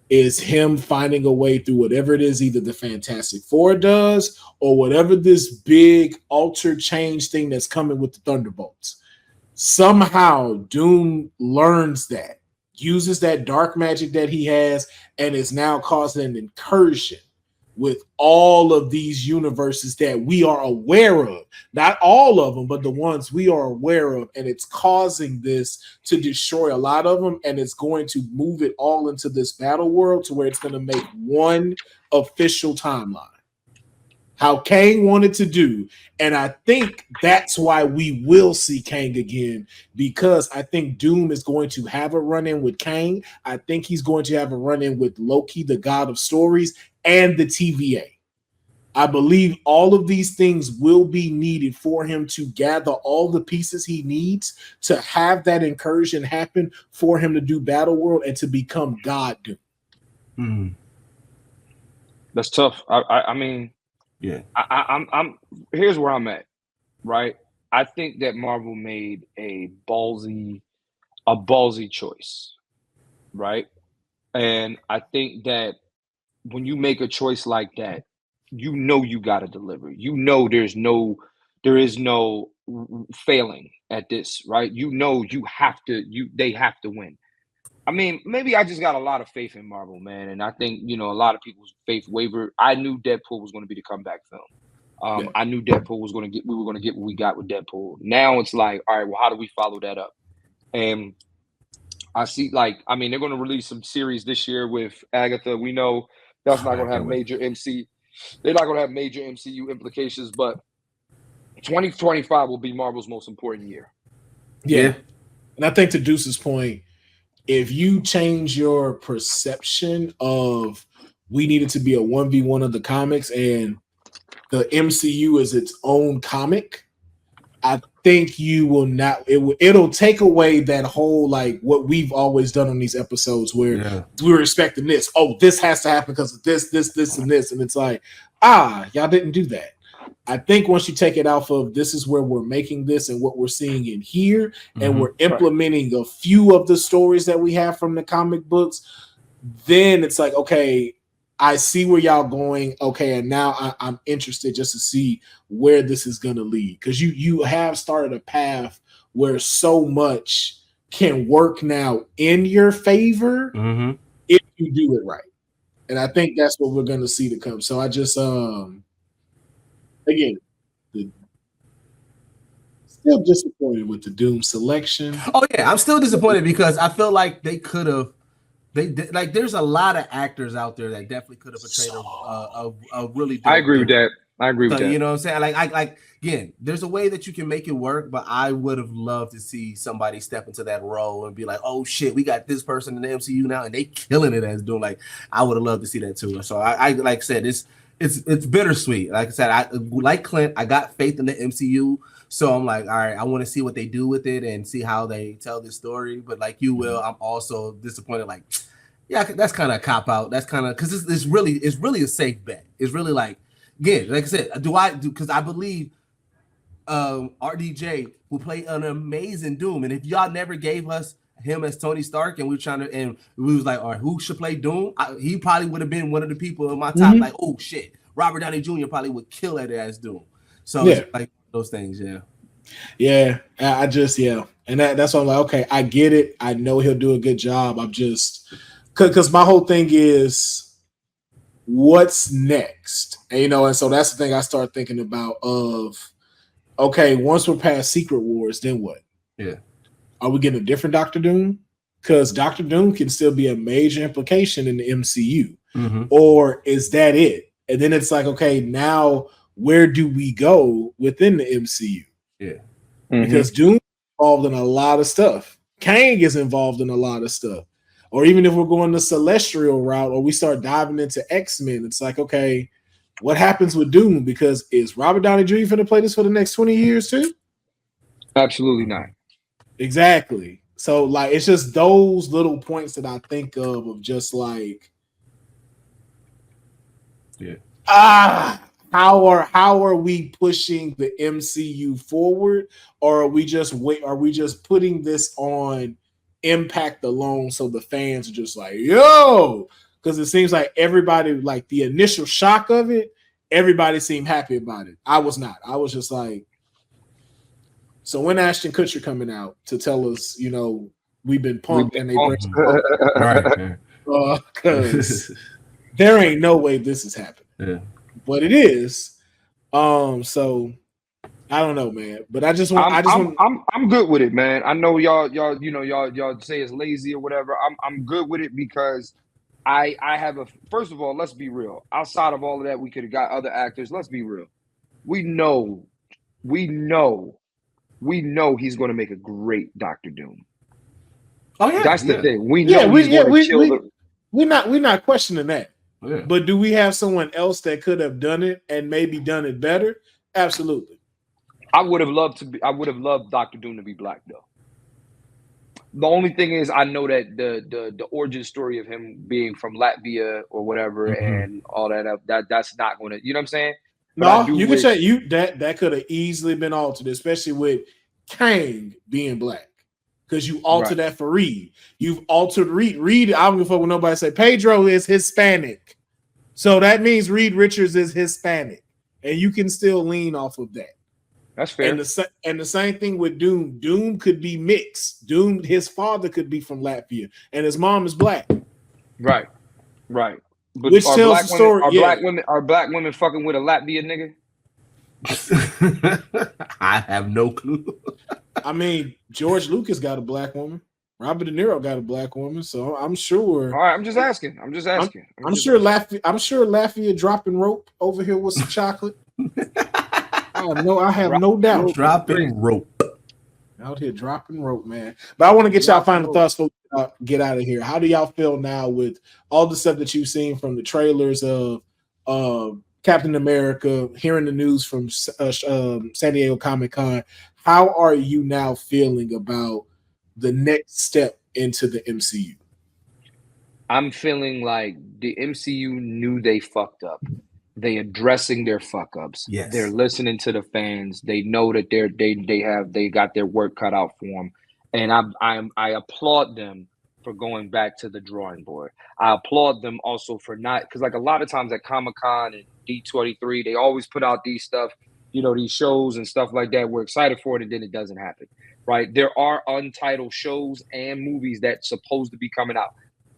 is him finding a way through whatever it is either the Fantastic Four does or whatever this big alter change thing that's coming with the Thunderbolts. Somehow Doom learns that, uses that dark magic that he has, and is now causing an incursion with all of these universes that we are aware of. Not all of them, but the ones we are aware of. And it's causing this to destroy a lot of them. And it's going to move it all into this battle world to where it's going to make one official timeline. How Kang wanted to do. And I think that's why we will see Kang again, because I think Doom is going to have a run-in with Kang. I think he's going to have a run-in with Loki, the god of stories, and the TVA. I believe all of these things will be needed for him to gather all the pieces he needs to have that incursion happen for him to do Battle World and to become God Doom. Mm-hmm. That's tough. I mean, yeah. I'm here's where I'm at, right? I think that Marvel made a ballsy choice, right? And I think that when you make a choice like that, you got to deliver. There is no failing at this, right? They have to win. I mean, maybe I just got a lot of faith in Marvel, man. And I think, a lot of people's faith wavered. I knew Deadpool was going to be the comeback film. I knew Deadpool we were going to get what we got with Deadpool. Now it's like, all right, well, how do we follow that up? And I see, they're going to release some series this year with Agatha. We know that's not going to have they're not going to have major MCU implications, but 2025 will be Marvel's most important year. Yeah. And I think to Deuce's point, if you change your perception of we needed to be a 1v1 of the comics and the MCU is its own comic, I think you will not. It'll take away that whole what we've always done on these episodes where we were expecting this. Oh, this has to happen because of this, and this, and it's like, y'all didn't do that. I think once you take it off of this is where we're making this and what we're seeing in here, and we're implementing a few of the stories that we have from the comic books, then it's like, okay, I see where y'all going. Okay, and now I'm interested just to see where this is going to lead, because you have started a path where so much can work now in your favor if you do it right, and I think that's what we're going to see to come. So I just again, still disappointed with the Doom selection. Oh yeah, I'm still disappointed because I feel like they could have. There's a lot of actors out there that definitely could have portrayed a really dope. I agree with that. You know what I'm saying? Again, there's a way that you can make it work, but I would have loved to see somebody step into that role and be like, oh shit, we got this person in the MCU now and they killing it as Doom. I would have loved to see that too. So I like I said, it's bittersweet. Like I said, I like Clint, I got faith in the MCU. So I'm like, all right, I want to see what they do with it and see how they tell this story. But like you will, I'm also disappointed. Like, yeah, that's kind of a cop out. That's kind of because it's really a safe bet. It's really again, like I said, because I believe RDJ will play an amazing Doom. And if y'all never gave us him as Tony Stark, and we was like, all right, who should play Doom? He probably would have been one of the people in my top. Like, oh shit, Robert Downey Jr. probably would kill it as Doom. So it's like those things, and that's why I'm like, okay, I get it. I know he'll do a good job. I'm just because my whole thing is what's next, and so that's the thing I start thinking about. Okay, once we're past Secret Wars, then what? Yeah. Are we getting a different Doctor Doom? Because Doctor Doom can still be a major implication in the MCU. Or is that it? And then it's like, okay, now where do we go within the MCU? Yeah. Because Doom is involved in a lot of stuff. Kang is involved in a lot of stuff. Or even if we're going the Celestial route or we start diving into X-Men, it's like, okay, what happens with Doom? Because is Robert Downey Jr. going to play this for the next 20 years too? Absolutely not. Exactly. So like it's just those little points that I think of just like how are we pushing the MCU forward, or are we just putting this on Impact alone so the fans are just like, yo, because it seems like everybody, like the initial shock of it, everybody seemed happy about it. I was not. I was just like, so when Ashton Kutcher coming out to tell us, we've been punked and they bring because there ain't no way this is happening. Yeah. But it is. So I don't know, man. But I'm good with it, man. I know y'all say it's lazy or whatever. I'm good with it because I have first of all, let's be real. Outside of all of that, we could have got other actors. Let's be real. We know he's going to make a great Doctor Doom. Oh yeah, that's the thing. We know he's going to kill the. We're not questioning that. Yeah. But do we have someone else that could have done it and maybe done it better? Absolutely. I would have loved Doctor Doom to be black though. The only thing is, I know that the origin story of him being from Latvia or whatever and all that's not going to. You know what I'm saying? But no, you can say that could have easily been altered, especially with Kang being black, because you altered that for Reed. You've altered Reed. Reed, I don't give a fuck when nobody say Pedro is Hispanic, so that means Reed Richards is Hispanic, and you can still lean off of that. That's fair. And the same thing with Doom. Doom could be mixed. Doom, his father could be from Latvia, and his mom is black. Right. But which tells the story. Are black women fucking with a Latvia nigga? I have no clue. I mean, George Lucas got a black woman. Robert De Niro got a black woman, so I'm sure. All right, I'm just asking. I'm sure Latvia dropping rope over here with some chocolate. I have no doubt. Dropping rope. Out here dropping rope, man. But I want to get y'all final thoughts before we get out of here. How do y'all feel now with all the stuff that you've seen from the trailers of Captain America, hearing the news from San Diego Comic-Con? How are you now feeling about the next step into the MCU? I'm feeling like the MCU knew they fucked up. They addressing their fuck ups. Yes. They're listening to the fans. They know that they got their work cut out for them, and I applaud them for going back to the drawing board. I applaud them also for not, because like a lot of times at Comic-Con and D23, they always put out these stuff, these shows and stuff like that. We're excited for it, and then it doesn't happen. Right? There are untitled shows and movies that's supposed to be coming out.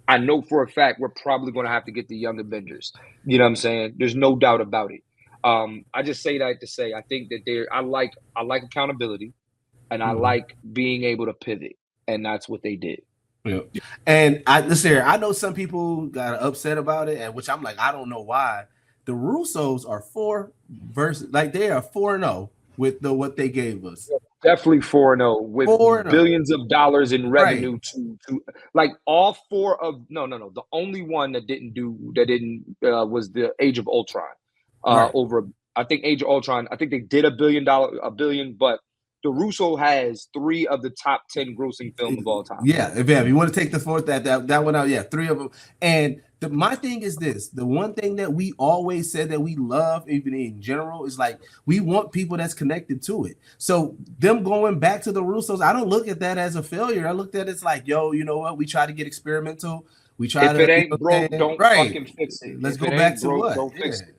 I know for a fact we're probably going to have to get the Young Avengers. You know what I'm saying? There's no doubt about it. I just say that to say I think that I like accountability, and I like being able to pivot, and that's what they did. Yeah. And I know some people got upset about it, and which I'm like, I don't know why. The Russos are 4-0 with what they gave us. Definitely 4-0 with billions of dollars in revenue to like all four of the only one that didn't was the Age of Ultron over I think Age of Ultron. I think they did $1 billion, but The Russo has 3 of the top 10 grossing film of all time. Yeah, if you want to take the fourth, that one out, yeah, 3 of them. And my thing is this: the one thing that we always said that we love, even in general, is like we want people that's connected to it. So them going back to the Russos, I don't look at that as a failure. I looked at it as like, yo, you know what? We try to get experimental. We try if to. If it ain't broke, don't fucking fix it. Let's go back to what? Don't fix it.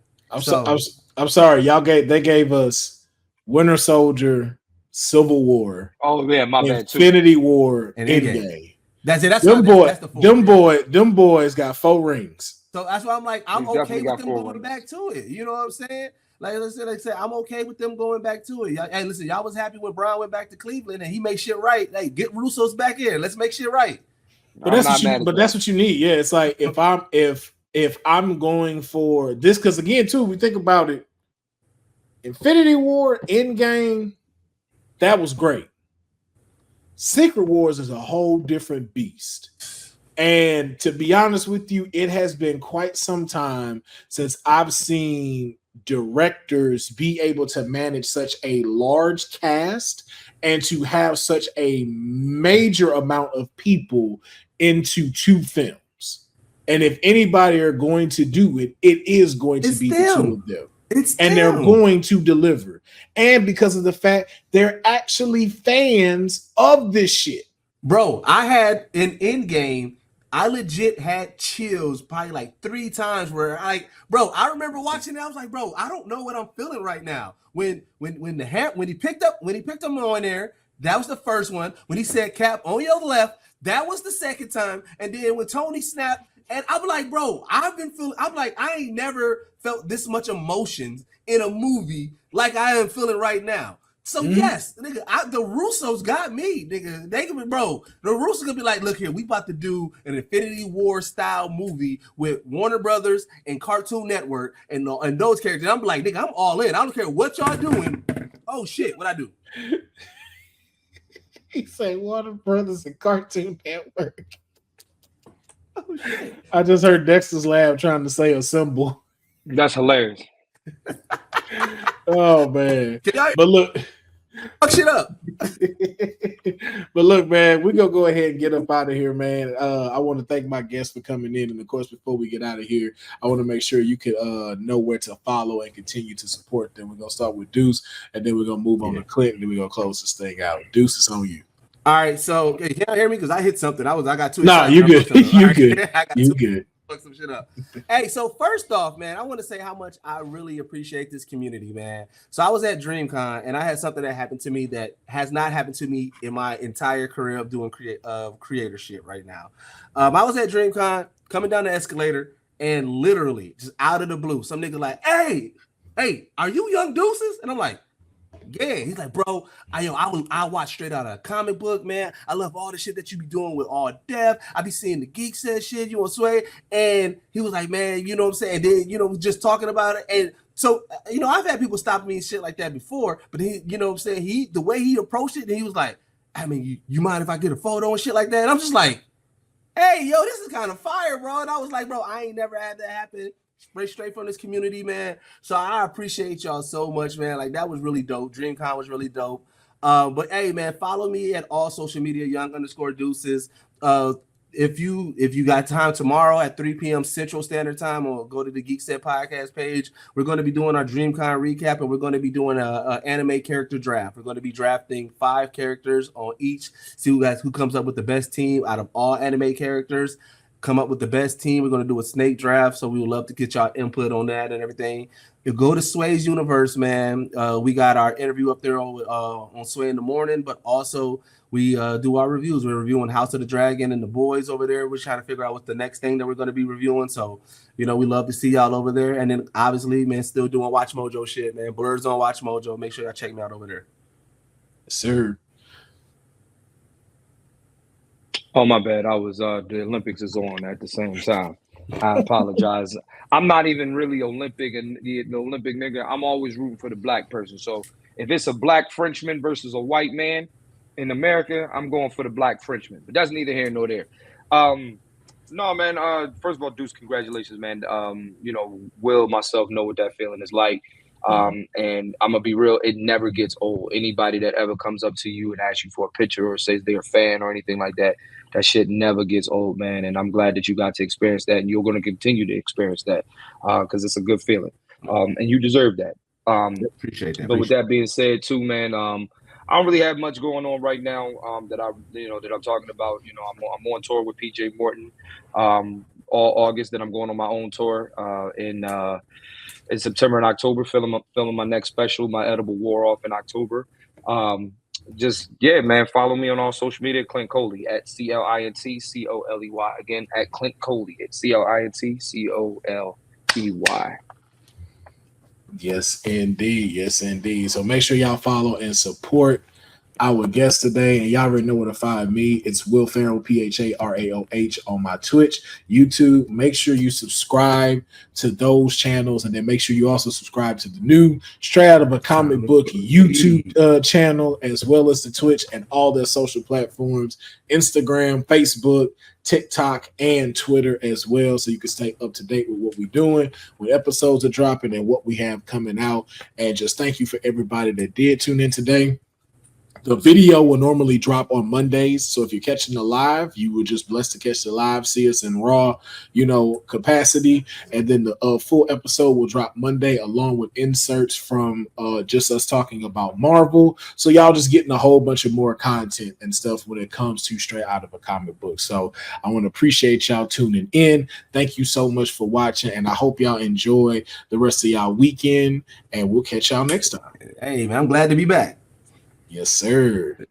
I'm sorry, they gave us Winter Soldier, Civil War. Oh yeah, my bad. Infinity War, and Endgame. That's it. That's them boys got 4 rings. So that's why I'm like, I'm okay with them going back to it. You know what I'm saying? Like I said, I'm okay with them going back to it. Hey, listen, y'all was happy when Brown went back to Cleveland and he made shit right. Hey, get Russo's back in. Let's make shit right. But that's what you need. Yeah, it's like if I'm going for this, because again, too, we think about it. Infinity War, Endgame, that was great. Secret Wars is a whole different beast. And to be honest with you, it has been quite some time since I've seen directors be able to manage such a large cast and to have such a major amount of people into 2 films. And if anybody are going to do it, it is going to be the 2 of them. They're going to deliver. And because of the fact they're actually fans of this shit. Bro, I had an Endgame. I legit had chills probably like 3 times where I remember watching it. I was like, bro, I don't know what I'm feeling right now. When he picked him on there, that was the first one. When he said Cap on your left, that was the second time. And then when Tony snapped, and I'm like, bro, I ain't never felt this much emotions in a movie like I am feeling right now. So yes, nigga, the Russos got me, nigga. They can be, bro. The Russos gonna be like, look here, we about to do an Infinity War style movie with Warner Brothers and Cartoon Network and those characters. I'm like, nigga, I'm all in. I don't care what y'all doing. Oh shit, what I do? He say Warner Brothers and Cartoon Network. Oh shit! I just heard Dexter's Lab trying to say a symbol. That's hilarious. Oh man! But look, fuck shit up. But look, man, we're gonna go ahead and get up out of here, man. I want to thank my guests for coming in, and of course, before we get out of here, I want to make sure you can know where to follow and continue to support them. We're gonna start with Deuce, and then we're gonna move on to Clint, and then we're gonna close this thing out. Deuce, it's on you. All right, so can y'all hear me? Because I hit something. I got too. Nah, you good. You good. You good. Fuck some shit up. Hey, so first off, man, I want to say how much I really appreciate this community, man. So I was at DreamCon and I had something that happened to me that has not happened to me in my entire career of doing creator shit right now. I was at DreamCon coming down the escalator and literally just out of the blue, some nigga like, hey, are you Young Deuces? And I'm like, yeah. He's like, bro, I watch straight out of a comic book, man. I love all the shit that you be doing with All Death. I be seeing the Geek Set shit, you know, Sway. And he was like, man, you know what I'm saying? And then, you know, just talking about it. And so, you know, I've had people stop me and shit like that before, but he, you know what I'm saying? The way he approached it, and he was like, I mean, you mind if I get a photo and shit like that? And I'm just like, hey, yo, this is kind of fire, bro. And I was like, bro, I ain't never had that happen. Straight from this community, man. So I appreciate y'all so much, man. Like, that was really dope. DreamCon was really dope. But hey, man, follow me at all social media, young_Deuces. If you got time tomorrow at 3 p.m. Central Standard Time, or go to the Geek Set podcast page, we're going to be doing our DreamCon recap, and we're going to be doing a anime character draft. We're going to be drafting 5 characters on each. See who comes up with the best team out of all anime characters. Come up with the best team. We're going to do a snake draft, so we would love to get y'all input on that and everything. You go to Sway's Universe, man. We got our interview up there on Sway in the morning, but also we do our reviews. We're reviewing House of the Dragon and The Boys over there. We're trying to figure out what's the next thing that we're going to be reviewing. So, you know, we love to see y'all over there. And then obviously, man, still doing Watch Mojo shit, man. Blur's on Watch Mojo. Make sure y'all check me out over there. Yes, sir. Oh, my bad. I was the Olympics is on at the same time. I apologize. I'm not even really Olympic and the Olympic nigga. I'm always rooting for the black person. So if it's a black Frenchman versus a white man in America, I'm going for the black Frenchman. But that's neither here nor there. No, man. First of all, Deuce, congratulations, man. You know, Will, myself know what that feeling is like. And I'm gonna be real, it never gets old. Anybody that ever comes up to you and asks you for a picture or says they're a fan or anything like that, that shit never gets old, man. And I'm glad that you got to experience that, and you're going to continue to experience that because it's a good feeling, and you deserve that. Appreciate that. But with that being said, too, man, I don't really have much going on right now that I'm talking about. You know, I'm on tour with PJ Morton all August. Then I'm going on my own tour in September and October, filming my next special, My Edible Wore Off, in October. Man, follow me on all social media, Clint Coley at CLINTCOLEY. Again, at Clint Coley at CLINTCOLEY. Yes, indeed. Yes, indeed. So make sure y'all follow and support our guest today. And y'all already know where to find me. It's Will Pharaoh, PHARAOH, on my Twitch, YouTube. Make sure you subscribe to those channels. And then make sure you also subscribe to the new Straight Out of a Comic Book YouTube channel, as well as the Twitch and all their social platforms, Instagram, Facebook, TikTok, and Twitter as well, so you can stay up to date with what we're doing, when episodes are dropping, and what we have coming out. And just thank you for everybody that did tune in today. The video will normally drop on Mondays, so if you're catching the live, you were just blessed to catch the live, see us in raw, capacity, and then the full episode will drop Monday, along with inserts from just us talking about Marvel. So y'all just getting a whole bunch of more content and stuff when it comes to Straight Out of a Comic Book. So I want to appreciate y'all tuning in. Thank you so much for watching, and I hope y'all enjoy the rest of y'all weekend, and we'll catch y'all next time. Hey, man, I'm glad to be back. Yes, sir.